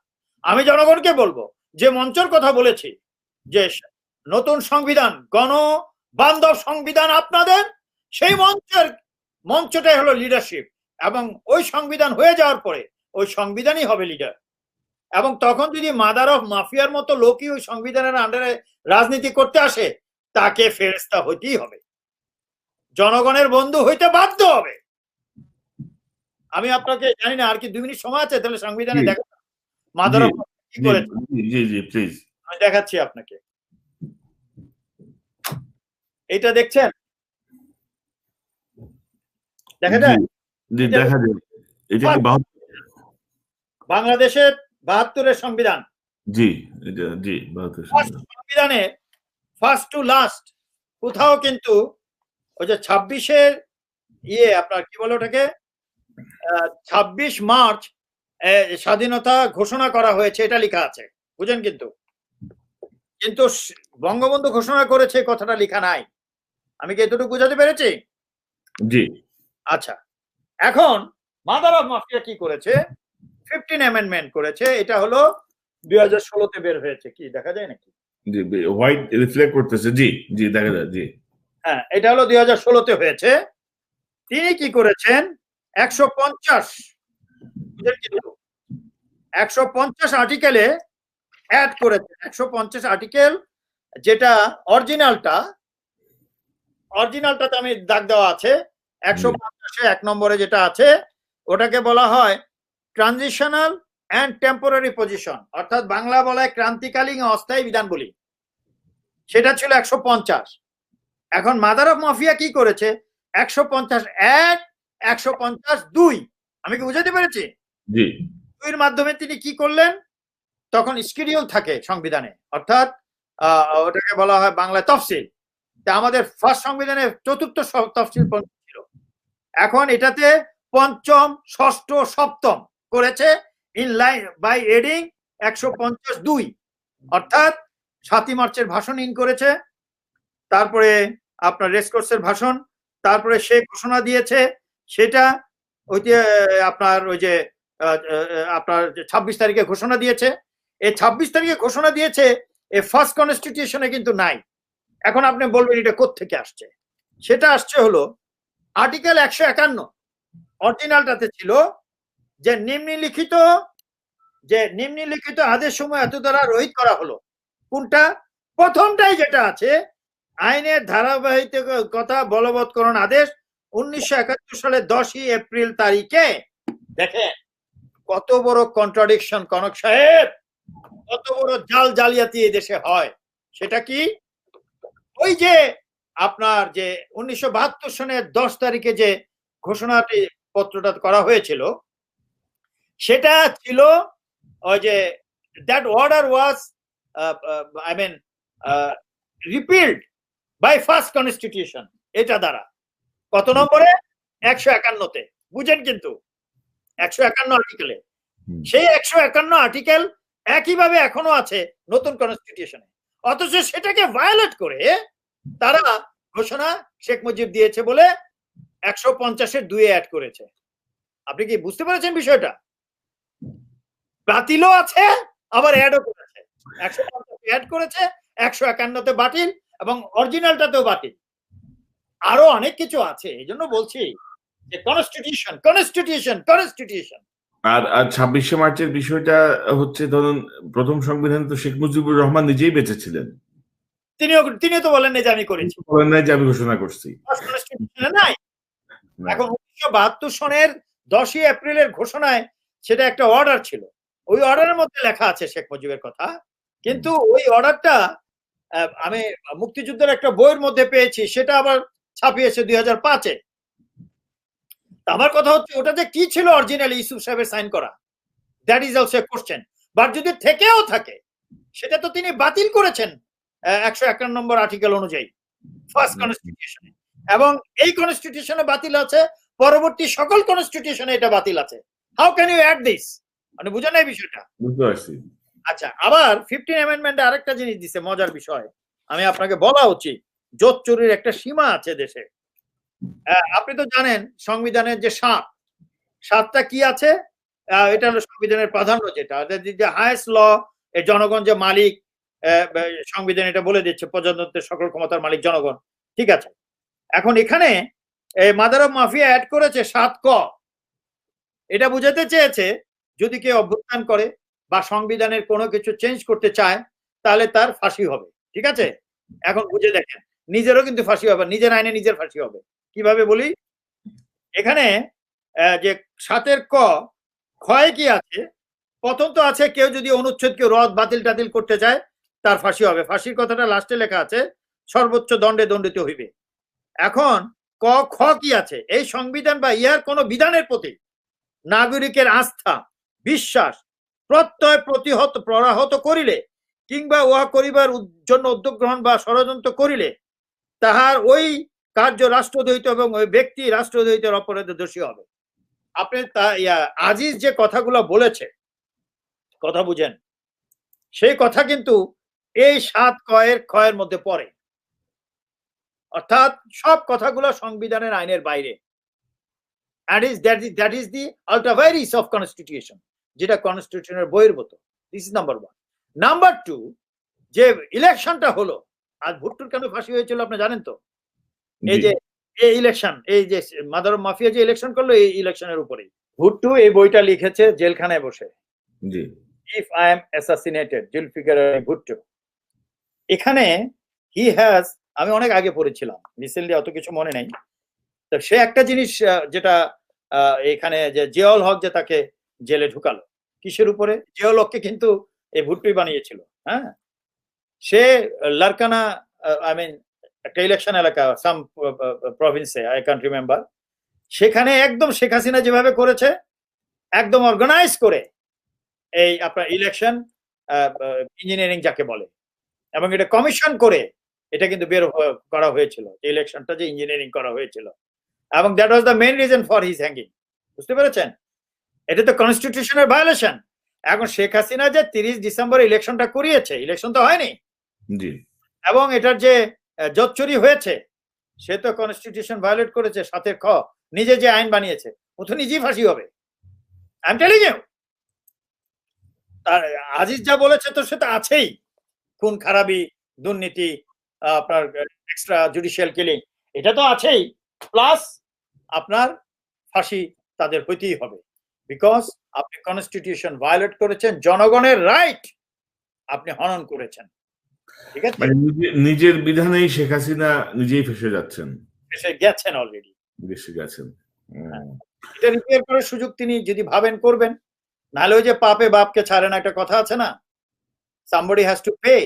আমি জনগণকে বলবো, যে মঞ্চের কথা বলেছি, যে নতুন সংবিধান, গণ বান্ধব সংবিধান আপনাদের, সেই মঞ্চটাই হলো লিডারশিপ, এবং ওই সংবিধান হয়ে যাওয়ার পরে ওই সংবিধানই হবে লিডার। এবং তখন যদি মাদার অফ মাফিয়ার মতো লোকই ওই সংবিধানের আন্ডারে রাজনীতি করতে আসে, তাকে ফেরেস্তা হইতেই হবে, জনগণের বন্ধু হইতে বাধ্য হবে। আমি আপনাকে জানি না আর কি 2 মিনিট সময় আছে, তাহলে সংবিধানে দেখা মাদার অফ কি করেছে। জি জি প্লিজ, আমি দেখাচ্ছি আপনাকে। এইটা দেখছেন, দেখা যায়? জি দেখা যায়। এটা কি বাংলাদেশের 72-এর সংবিধান। জি জি 72 সংবিধানে ফার্স্ট টু লাস্ট কোথাও কিন্তু ওই যে 26-এর আপনার কি বলে ওটাকে, 26 মার্চ স্বাধীনতা ঘোষণা করা হয়েছে, এটা লেখা আছে, বুঝেন? কিন্তু বঙ্গবন্ধু ঘোষণা করেছে কথাটা লেখা নাই। আমি কি এতটুকু বুঝাতে পেরেছি? জি। আচ্ছা, এখন মাদার অফ মাফিয়া কি করেছে? 15 অ্যামেন্ডমেন্ট করেছে। এটা হলো 2016-তে বের হয়েছে। কি দেখা যায় নাকি? জি, হোয়াইট রিফ্লেক্ট করতেছে। জি জি দেখা যায়। জি হ্যাঁ, এটা হলো 2016-তে হয়েছে। তিনি কি করেছেন? 150 আর্টিকেলে অ্যাড করেছেন। 150 আর্টিকেল, যেটা অরিজিনালটাতে আমি দাগ দেওয়া আছে। 150-এ 1 নম্বরে যেটা আছে, ওটাকে বলা হয় ট্রানজিশনাল অ্যান্ড টেম্পোরারি পজিশন, অর্থাৎ বাংলা বলায় ক্রান্তিকালীন অস্থায়ী বিধান বলি, সেটা ছিল 150। এখন মাদার অফ মাফিয়া কি করেছে? 150 150(2)। আমি কি বুঝাতে পেরেছি? জি। 2-এর মাধ্যমে তিনি কি করলেন? তখন শিডিউল থাকে সংবিধানে, অর্থাৎ ওটাকে বলা হয় বাংলায় তফসিল। আমাদের ফার্স্ট সংবিধানে 4র্থ তফসিল ছিল, এখন এটাতে 5ম, 6ষ্ঠ, 7ম করেছে ইন লাইন বাই এডিং 150(2), অর্থাৎ 7ই মার্চের ভাষণ ইন করেছে, তারপরে আপনার রেসকোর্সের ভাষণ, তারপরে সে ঘোষণা দিয়েছে, সেটা আপনার ওই যে আপনার 26 তারিখে ঘোষণা দিয়েছে। এই 26 তারিখে ঘোষণা দিয়েছে, এই ফার্স্ট কনস্টিটিউশনে কিন্তু নাই। এখন আপনি বলবেন এটা কোত্থেকে আসছে? সেটা আসছে হলো আর্টিকেল 151। অরিজিনালটাতে ছিল যে নিম্নলিখিত আদেশ সমূহ এত দ্বারা রহিত করা হলো। কোনটা? প্রথমটাই যেটা আছে, আইনের ধারাবাহিকতা বলবৎকরণ আদেশ 1971 সালের 10ই এপ্রিল তারিখে। দেখেন কত বড় কন্ট্রাডিকশন কনক সাহেব, কত বড় জালিয়াতি এই দেশে হয়। সেটা কি? ওই যে আপনার যে 1972 সনের 10 তারিখে যে ঘোষণাটি পত্রটা করা হয়েছিল, সেটা ছিল ওই যে that order was repealed by first constitution. এটা দ্বারা কত নম্বরে? 151-তে। বুঝেন? কিন্তু 151 আর্টিকেলে, সেই 151 আর্টিকেল একইভাবে এখনো আছে নতুন কনস্টিটিউশনে, অথচ সেটাকে ভায়োলেট করে তারা ঘোষণা শেখ মুজিব দিয়েছে বলে 150-এর 2-এ অ্যাড করেছে। আপনি কি বুঝতে পেরেছেন বিষয়টা? বাতিলও আছে, আবার অ্যাডও করেছে। 150 অ্যাড করেছে, 151-তে বাতিল, এবং অরিজিনালটাতেও বাতিল। আরো অনেক কিছু আছে। এই জন্য বলছি যে কনস্টিটিউশন। আর 26শে মার্চের বিষয়টা হচ্ছে, ধরুন প্রথম সংবিধানে তো শেখ মুজিবুর রহমান নিজেই বেঁচে ছিলেন, তিনিও তো বলেন যে আমি করেছি, বলেন নাই যে আমি ঘোষণা করছি। নাই। এখন 1972 সনের 10ই এপ্রিলের ঘোষণায় সেটা একটা অর্ডার ছিল, ওই অর্ডারের মধ্যে লেখা আছে শেখ মুজিবের কথা, কিন্তু ওই অর্ডারটা আমি মুক্তিযুদ্ধের একটা বইয়ের মধ্যে পেয়েছি, সেটা আবার ছাপিয়েছে 2005-এ। আমার কথা হচ্ছে ওটা যে কি ছিল অরিজিনালি ইউসুফ সাহেবের সাইন করা, that is also a question. But যদি থেকেও থাকে, সেটা তো তিনি বাতিল করেছেন 151 নম্বর আর্টিকেল অনুযায়ী। ফার্স্ট কনস্টিটিউশনে, এবং এই কনস্টিটিউশনে বাতিল আছে, পরবর্তী সকল কনস্টিটিউশনে এটা বাতিল আছে। How can you add this? মানে বুঝেন এই বিষয়টা? বুঝতে পারছি। আচ্ছা, আবার 15 অ্যামেন্ডমেন্টে আরেকটা জিনিস দিছে, মজার বিষয় আমি আপনাকে বলা উচিত। জোট চুরির একটা সীমা আছে দেশে। আপনি তো জানেন সংবিধানের যে 7টা কি আছে, এটা হলো সংবিধানের প্রাধান্য, যেটা হাইয়েস্ট ল, জনগণ যে মালিক, সংবিধান এটা বলে দিচ্ছে প্রজাতন্ত্রের সকল ক্ষমতার মালিক জনগণ। ঠিক আছে, এখন এখানে মাদার অফ মাফিয়া অ্যাড করেছে 7 ক। এটা বুঝাতে চেয়েছে যদি কেউ অভ্যুত্থান করে বা সংবিধানের কোনো কিছু চেঞ্জ করতে চায় তাহলে তার ফাঁসি হবে। ঠিক আছে, এখন বুঝে দেখেন, নিজেরও কিন্তু ফাঁসি হবে, নিজের আইনে নিজের ফাঁসি হবে। কিভাবে বলি, এখানে যে 7-এর ক, ক্ষয় কি আছে? প্রথম তো আছে কেউ যদি অনুচ্ছেদ কেউ রদ বাতিল টাতিল করতে চায় তার ফাঁসি হবে। ফাঁসির কথাটা লাস্টে লেখা আছে, সর্বোচ্চ দণ্ডে দণ্ডিত হইবে। এখন ক খ কি আছে? এই সংবিধান বা ইহার কোন বিধানের প্রতি নাগরিকের আস্থা, বিশ্বাস, প্রত্যয় প্ররাহত করিলে কিংবা উহা করিবার জন্য উদ্যোগ গ্রহণ বা ষড়যন্ত্র করিলে তাহার ওই কার্য রাষ্ট্রদ্রোহিত এবং ওই ব্যক্তি রাষ্ট্রদ্রোহিতের অপরাধে দোষী হবে। আপনি আজিজ যে কথাগুলো বলেছে, কথা বুঝেন, সেই কথা কিন্তু এই 7 ক্ষয়ের মধ্যে পড়ে। অর্থাৎ সব কথাগুলো সংবিধানের আইনের বাইরে। that is the ultra vires of constitution, যেটা কনস্টিটিউশনের বহির্ভূত। This is number 1। নাম্বার 2, যে ইলেকশনটা হলো, আজ ভুট্টোর কেন ফাঁসি হয়েছিল আপনি জানেন তো? এই যে এই ইলেকশন, এই যে মাদার অফ মাফিয়া যে ইলেকশন করলো, এই ইলেকশনের উপরেই ভুট্টো এই বইটা লিখেছে জেলখানায় বসে। জি, if I am assassinated, Zulfikar Ali Bhutto. এখানে হি হ্যাজ, আমি অনেক আগে পড়েছিলাম, রিসেন্টলি অত কিছু মনে নেই। তো সে একটা জিনিস যেটা এখানে যে জিয়াউল হক যে তাকে জেলে ঢুকালো, কিসের উপরে? জিয়াউল হককে কিন্তু এই ভুট্টোই বানিয়েছিল। হ্যাঁ, সে লারকানা, আই মিন একটা ইলেকশন এলাকা, সাম প্রভিন্সে, আই ক্যান্ট রিমেম্বার, সেখানে একদম শেখ হাসিনা যেভাবে করেছে, একদম অর্গানাইজ করে এই আপনার ইলেকশন ইঞ্জিনিয়ারিং যাকে বলে, এবং এটা কমিশন করে এটা কিন্তু বের করা হয়েছিল, যে ইলেকশনটা যে ইঞ্জিনিয়ারিং করা হয়েছিল, এবং that was the main reason for his hanging. বুঝতে পেরেছেন? এটা তো কনস্টিটিউশনের ভায়োলেশন। এখন শেখ হাসিনা যে 30 ডিসেম্বর ইলেকশনটা করিয়েছে, ইলেকশন তো হয়নি, জি, এবং এটার যে জোট চুরি হয়েছে, সে তো কনস্টিটিউশন ভায়োলেট করেছে। 7-এর খ, নিজে যে আইন বানিয়েছে, ও তো নিজেই ফাঁসি হবে। I am telling you. তার আজিজ যা বলেছে তো সে তো আছেই, খুন খারাপি, দুর্নীতি, আপনার এক্সট্রা জুডিশিয়াল কিলিং, এটা তো আছেই, প্লাস আপনার ফাঁসি তাদের হইতেই হবে, বিকজ আপনি কনস্টিটিউশন ভায়োলেট করেছেন, জনগণের রাইট আপনি হনন করেছেন। ঠিক আছে, মানে নিজের বিধানেই শেখ হাসিনা নিজেই ফেসে যাচ্ছেন, ফেসে গেছেন, অলরেডি ফেসে গেছেন। এটা রিপেয়ার করার সুযোগ তিনি যদি ভাবেন করবেন, নাহলে ওই যে পাপে বাপকে ছাড়ে না, একটা কথা আছে না, somebody has to pay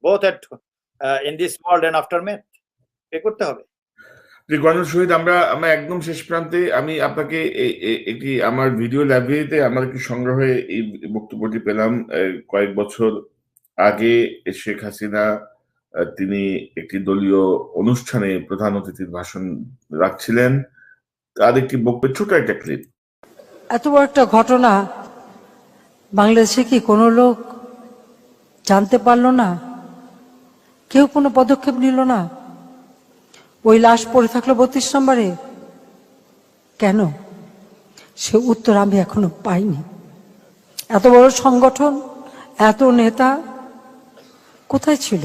both at in this world and after death, pay করতে হবে। যে গণেশ শহীদ, আমরা একদম শেষ প্রান্তে, আমি আপনাকে একটি আমার ভিডিও লাইব্রেরিতে আমার একটি সংগ্রহে এই বক্তব্যটি পেলাম। কয়েক বছর আগে শেখ হাসিনা তিনি একটি দলীয় অনুষ্ঠানে প্রধান অতিথির ভাষণ রাখছিলেন, তার একটি বক্তব্য, ছোট একটা ক্লিপ। এত বড় একটা ঘটনা বাংলাদেশে কি কোনো লোক জানতে পারলো না? কেউ কোনো পদক্ষেপ নিল না? ওই লাশ পড়ে থাকলো 32 নম্বরে, কেন? সে উত্তর আমি এখনো পাইনি। এত বড় সংগঠন, এত নেতা কোথায় ছিল?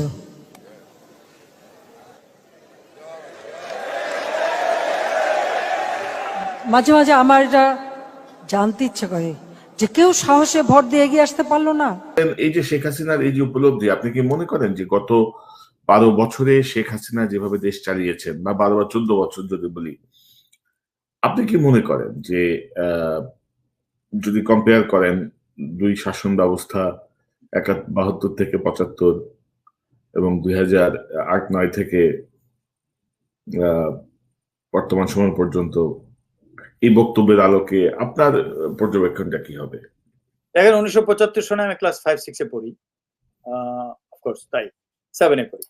মাঝে মাঝে আমার এটা জানতে ইচ্ছে করে যে কেউ সাহসে ভর দিয়ে এগিয়ে আসতে পারলো না। এই যে শেখ হাসিনার এই যে উপলব্ধি, আপনি কি মনে করেন যে গত 12 বছরে শেখ হাসিনা যেভাবে দেশ চালিয়েছেন, বা 12 বা 14 বছর যদি বলি, আপনি কি মনে করেন যে যদি কম্পেয়ার করেন দুই শাসন ব্যবস্থা, 72 থেকে 75 এবং 2008-9 থেকে বর্তমান সময় পর্যন্ত, এই বক্তব্যের আলোকে আপনার পর্যবেক্ষণটা কি হবে? দেখেন, 1975 সনে আমি ক্লাস 5-6-এ পড়ি, অফকোর্স তাই 7-এ পড়ি।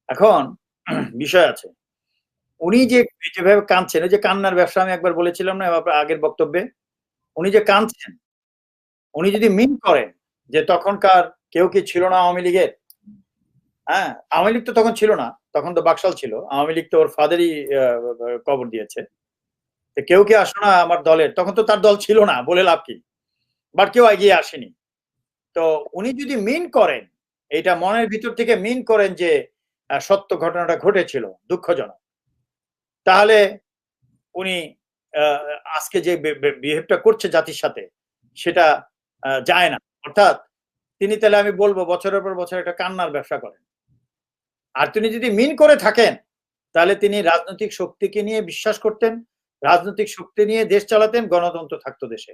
এখন বিষয় আছে। উনি যেভাবে কাঁদছেন, ওই যে কান্নার ব্যবসা আমি একবার বলেছিলাম না আগের বক্তব্যে, উনি যে কাঁদছেন, উনি যদি মিন করেন যে তখনকার কেউ কি ছিল না আওয়ামী লীগের, হ্যাঁ, আওয়ামী লীগ তো তখন ছিল না, তখন তো বাকশাল ছিল, আওয়ামী লীগ তো ওর ফাদারই কবর দিয়েছে। কেউ কি আসলো না আমার দলের, তখন তো তার দল ছিল না, বলে লাভ কি, বাট কেউ এগিয়ে আসেনি। তো উনি যদি মিন করেন, এটা মনের ভিতর থেকে মিন করেন যে সত্য ঘটনাটা ঘটেছিল, দুঃখজনক, তাহলে উনি আজকে যে বিহেভটা করছে জাতির সাথে, সেটা যায় না। অর্থাৎ তিনি তাহলে আমি বলবো বছরের পর বছর একটা কান্নার ব্যবসা করেন। আর তিনি যদি মিন করে থাকেন, তাহলে তিনি রাজনৈতিক শক্তিকে নিয়ে বিশ্বাস করতেন, রাজনৈতিক শক্তি নিয়ে দেশ চালাতেন, গণতন্ত্র থাকতো দেশে।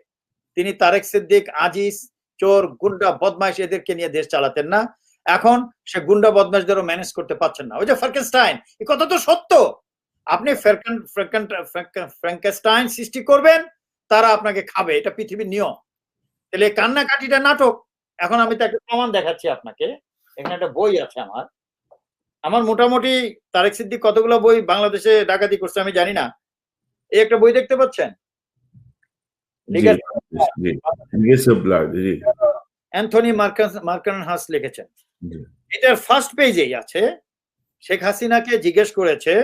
তিনি তারেক সিদ্দিক, আজিজ, চোর, গুন্ডা, বদমাইশ এদেরকে নিয়ে দেশ চালাতেন না। এখন সে গুন্ডা বদমাইশদেরও ম্যানেজ করতে পারছেন না। ওই যে ফ্র্যাঙ্কেনস্টাইন, এই কথা তো সত্য। আপনি ফ্র্যাঙ্কেনস্টাইন সৃষ্টি করবেন, তারা আপনাকে খাবে, এটা পৃথিবীর নিয়ম। তাহলে কান্নাকাটিটা নাটক। এখন আমি তো একটা প্রমাণ দেখাচ্ছি আপনাকে। এখানে একটা বই আছে আমার মোটামুটি তারেক সিদ্দিক কতগুলো বই বাংলাদেশে ডাকাতি করছে আমি জানি না। এই একটা বই দেখতে পাচ্ছেন, অ্যান্থনি মার্কানহাস লিখেছেন। এটার ফার্স্ট পেজেই আছে, শেখ হাসিনাকে জিজ্ঞেস করেছে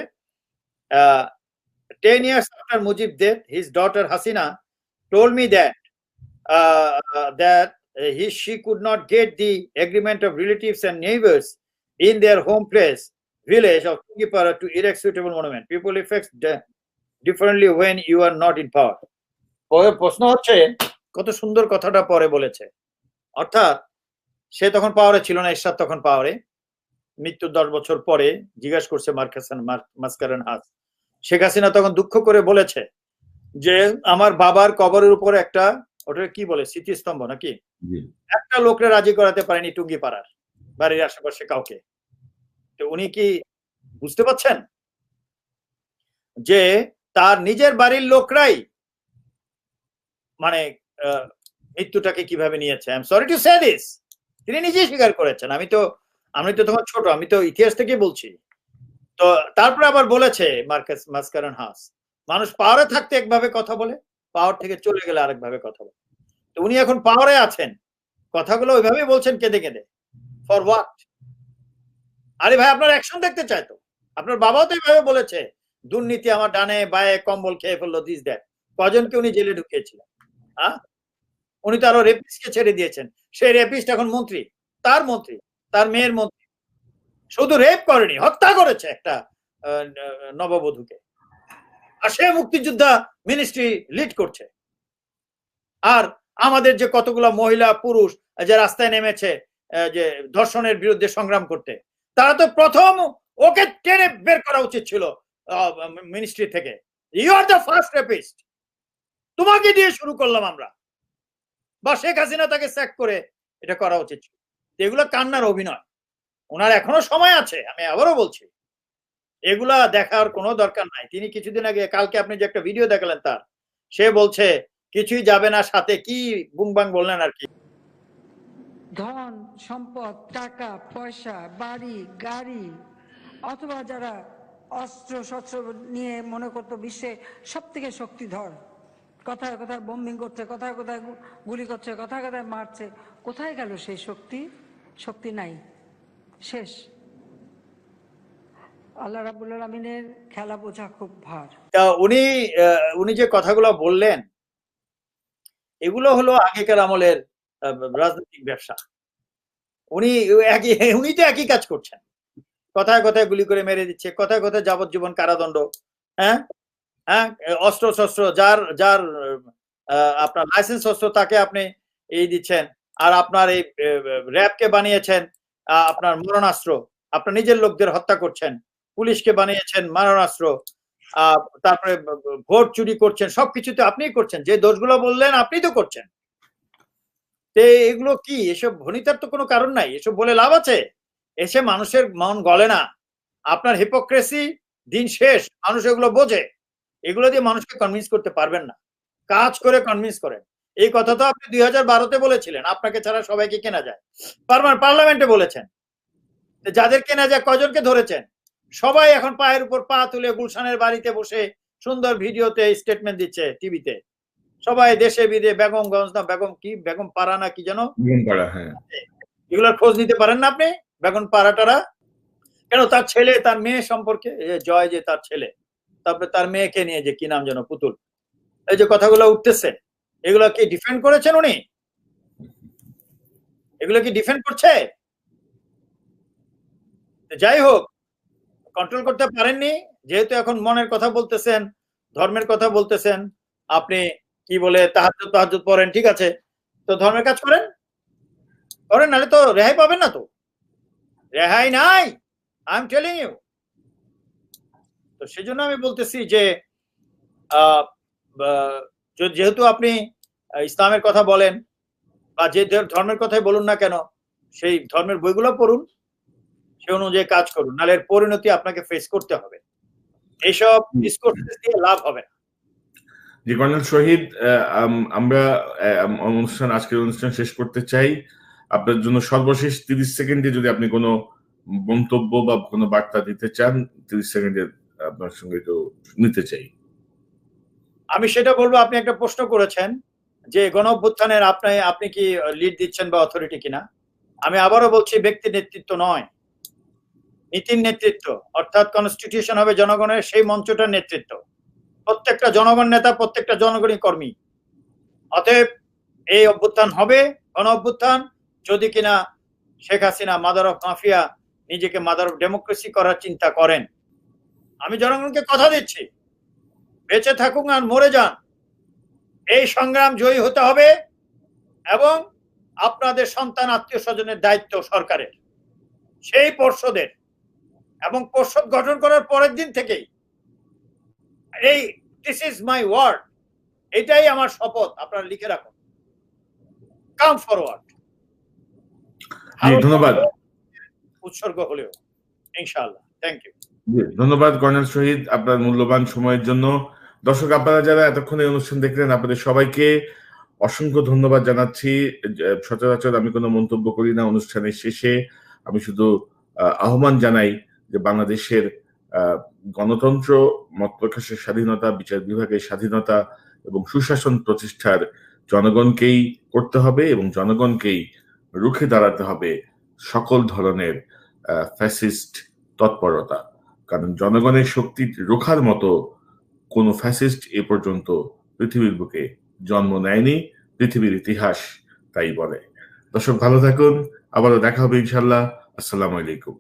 10 years after Mujib death, his daughter Hasina told me that she could not get the agreement of relatives and neighbors in their home place, village of Tungipara to erect suitable monument. People affect differently when you are not in power. প্রশ্ন হচ্ছে, কত সুন্দর কথাটা পরে বলেছে। অর্থাৎ সে তখন পাওয়ারে ছিল না, এরশাদ তখন পাওয়ারে, মৃত্যুর 10 বছর পরে জিজ্ঞাসা করছে মাসকারেনহাস। শেখ হাসিনা তখন দুঃখ করে বলেছে যে আমার বাবার কবরের উপর একটা, ওটা কি বলে, স্মৃতিস্তম্ভ নাকি, একটা লোকরে রাজি করাতে পারেনি টুঙ্গিপাড়ার বাড়ির আশেপাশে কাউকে। তো উনি কি বুঝতে পারছেন যে তার নিজের বাড়ির লোকরাই মানে মৃত্যুটাকে কিভাবে নিয়েছে? I am sorry to say this, তিনি নিজেই স্বীকার করেছেন। আমি তো তোমার ছোট, আমি তো ইতিহাস থেকে বলছি। তো তারপরে আবার বলেছে মাসকারেনহাস, মানুষ পাওয়ারে থাকতে একভাবে কথা বলে, পাওয়ার থেকে চলে গেলে আরেকভাবে কথা বলে। তো উনি এখন পাওয়ারে আছেন, কথাগুলো ওইভাবেই বলছেন কেঁদে কেঁদে। For what? আরে ভাই, আপনার অ্যাকশন দেখতে চাই তো। আপনার বাবাও তো এইভাবে বলেছে, দুর্নীতি আমার ডানে বায়ে কম্বল খেয়ে ফেললো, দিস দ্যাট। কজনকে উনি জেলে ঢুকিয়েছিলেন? হ্যাঁ, উনি তো আরো রেপিস্টকে ছেড়ে দিয়েছেন। সেই রেপিস্ট এখন মন্ত্রী, তার মেয়ের মন্ত্রী। শুধু রেপ করেনি, হত্যা করেছে একটা নববধূকে, আর সে মুক্তিযোদ্ধা মিনিস্ট্রি লিড করছে। আর আমাদের যে কতগুলো মহিলা পুরুষ যে রাস্তায় নেমেছে যে ধর্ষণের বিরুদ্ধে সংগ্রাম করতে, তারা তো প্রথম ওকে টেনে বের করা উচিত ছিল মিনিস্ট্রি থেকে। You are the first rapist, তোমাকে দিয়ে শুরু করলাম আমরা, বা শেখ হাসিনা তাকে স্যাক করে এটা করা উচিত ছিল। এগুলো কান্নার অভিনয়। ওনার এখনো সময় আছে, আমি আবারও বলছি, এগুলা দেখার কোনো দরকার নাই। তিনি কিছুদিন আগে, কালকে আপনি যে একটা ভিডিও দেখালেন তার, সে বলছে কিছুই যাবে না, সাথে কি বুংবাং বললেন আর কি, ধন সম্পদ, টাকা পয়সা, বাড়ি গাড়ি, অথবা যারা অস্ত্র শস্ত্র নিয়ে মনে করতো বিশ্বে সব থেকে শক্তিধর, কথায় কথায় বোম্বিং করছে, কথায় কথায় গুলি করছে, কথায় কথায় মারছে, কোথায় গেল সেই শক্তি নাই, শেষ। আল্লাহ রাব্বুল আলামিনের খেলা বোঝা খুব ভার। উনি যে কথাগুলো বললেন, এগুলো হলো আগেকার আমলের রাজনৈতিক ব্যবসা। উনি তো একই কাজ করছেন, কথায় কথায় গুলি করে মেরে দিচ্ছে, কথায় কথায় যাবজ্জীবন কারাদণ্ড। হ্যাঁ হ্যাঁ, অস্ত্র শস্ত্র যার আপনার লাইসেন্স অস্ত্র তাকে আপনি এই দিচ্ছেন, আর আপনার এই র্যাবকে বানিয়েছেন আপনার মারণাস্ত্র, আপনার নিজের লোকদের হত্যা করছেন, পুলিশকে বানিয়েছেন মারণাস্ত্র, তারপরে ভোট চুরি করছেন, সবকিছুতে আপনিই করছেন। যে দোষগুলো বললেন আপনি তো করছেন। এগুলো কি, এসব ভনিতার তো কোনো কারণ নাই, এসব বলে লাভ আছে? এসে মানুষের মন গলে না। আপনার হিপোক্রেসি দিন শেষ, মানুষ এগুলো বোঝে। এগুলো দিয়ে মানুষকে কনভিন্স করতে পারবেন না, কাজ করে কনভিন্স করেন। এই কথা তো আপনি 2012-তে বলেছিলেন, আপনাকে ছাড়া সবাইকে কেনা যায়। পার্লামেন্টে বলেছেন, যাদের কেনা যায় কজনকে ধরেছেন? সবাই এখন পায়ের উপর পা তুলে গুলশানের বাড়িতে বসে সুন্দর ভিডিওতে স্টেটমেন্ট দিচ্ছে টিভিতে। সবাই দেশে বিদেশে বেগমগঞ্জ না বেগম কি বেগম পাড়া না কি যেন হ্যাঁ, এগুলোর খোঁজ নিতে পারেন না আপনি? বেগম পাড়াটারা কেন তার ছেলে তার মেয়ে সম্পর্কে জয় যে তার ছেলে, তারপরে তার মেয়েকে নিয়ে যে কি নাম যেন পুতুল, এই যে কথাগুলো উঠতেছে এগুলো কি ডিফেন্ড করেছেন উনি? এগুলো কি ডিফেন্ড করছে? যাই হোক, কন্ট্রোল করতে পারেননি যেহেতু এখন মনের কথা বলতেছেন, ধর্মের কথা বলতেছেন, আপনি কি বলে তাহাজ্জুদ পড়েন, ঠিক আছে, তো ধর্মের কাজ করেন করেন, নাহলে তো রেহাই পাবেন না, তো রেহাই নাই, আই এম টেলিং ইউ। তো সেজন্য আমি বলতেছি যে যেহেতু আপনি ইসলামের কথা বলেন বা যে ধর্মের কথাই বলুন না কেন, সেই ধর্মের বইগুলো পড়ুন, সে অনুযায়ী কাজ করুন, নাহলে এর পরিণতি আপনাকে ফেস করতে হবে। এইসব ডিসকোর্স দিয়ে লাভ হবে না। জি কর্নেল শহীদ, আমরা আজকের অনুষ্ঠান শেষ করতে চাই। আপনার জন্য সর্বশেষ 30 সেকেন্ডে যদি আপনি কোনো মন্তব্য বা কোনো বার্তা দিতে চান, 30 সেকেন্ডে আপনার সঙ্গে তো নিতে চাই। আমি সেটা বলবো, আপনি একটা প্রশ্ন করেছেন যে গণ অভ্যুত্থানের আপনি কি লিড দিচ্ছেন বা অথরিটি কিনা। আমি আবারও বলছি, ব্যক্তি নেতৃত্ব নয়, নীতির নেতৃত্ব, অর্থাৎ কনস্টিটিউশন হবে জনগণের, সেই মঞ্চটার নেতৃত্ব। প্রত্যেকটা জনগণ নেতা, প্রত্যেকটা জনগণই কর্মী। অতএব এই অভ্যুত্থান হবে গণ অভ্যুত্থান যদি কিনা Sheikh Hasina mother of mafia নিজেকে মাদার অফ ডেমোক্রেসি করার চিন্তা করেন। আমি জনগণকে কথা দিচ্ছি, বেঁচে থাকুন আর মরে যান, এই সংগ্রাম জয়ী হতে হবে এবং আপনাদের সন্তান আত্মীয় স্বজনের দায়িত্ব সরকারের, সেই পর্ষদের, এবং পর্ষদ গঠন করার পরের দিন থেকেই এই দিস ইজ মাই ওয়ার্ড, এটাই আমার শপথ, আপনারা লিখে রাখুন, কাম ফরওয়ার্ড। ধন্যবাদ, উৎসর্গ হলেও ইনশাআল্লাহ। Thank you. ধন্যবাদ কর্নেল শহীদ আপনার মূল্যবান সময়ের জন্য। দর্শক, আপনারা যারা এতক্ষণ এই অনুষ্ঠান দেখলেন, আপনাদের সবাইকে অসংখ্য ধন্যবাদ জানাচ্ছি। সচরাচর আমি কোনো মন্তব্য করি না অনুষ্ঠানের শেষে, আমি শুধু আহ্বান জানাই যে বাংলাদেশের গণতন্ত্র, মত প্রকাশের স্বাধীনতা, বিচার বিভাগের স্বাধীনতা এবং সুশাসন প্রতিষ্ঠার জনগণকেই করতে হবে এবং জনগণকেই রুখে দাঁড়াতে হবে সকল ধরনের ফ্যাসিস্ট তৎপরতা। কারণ জনগণের শক্তি রোখার মতো কোন ফ্যাসিস্ট এ পর্যন্ত পৃথিবীর বুকে জন্ম নেয়নি, পৃথিবীর ইতিহাস তাই বলে। দর্শক, ভালো থাকুন, আবারও দেখা হবে ইনশাল্লাহ। আসসালামু আলাইকুম।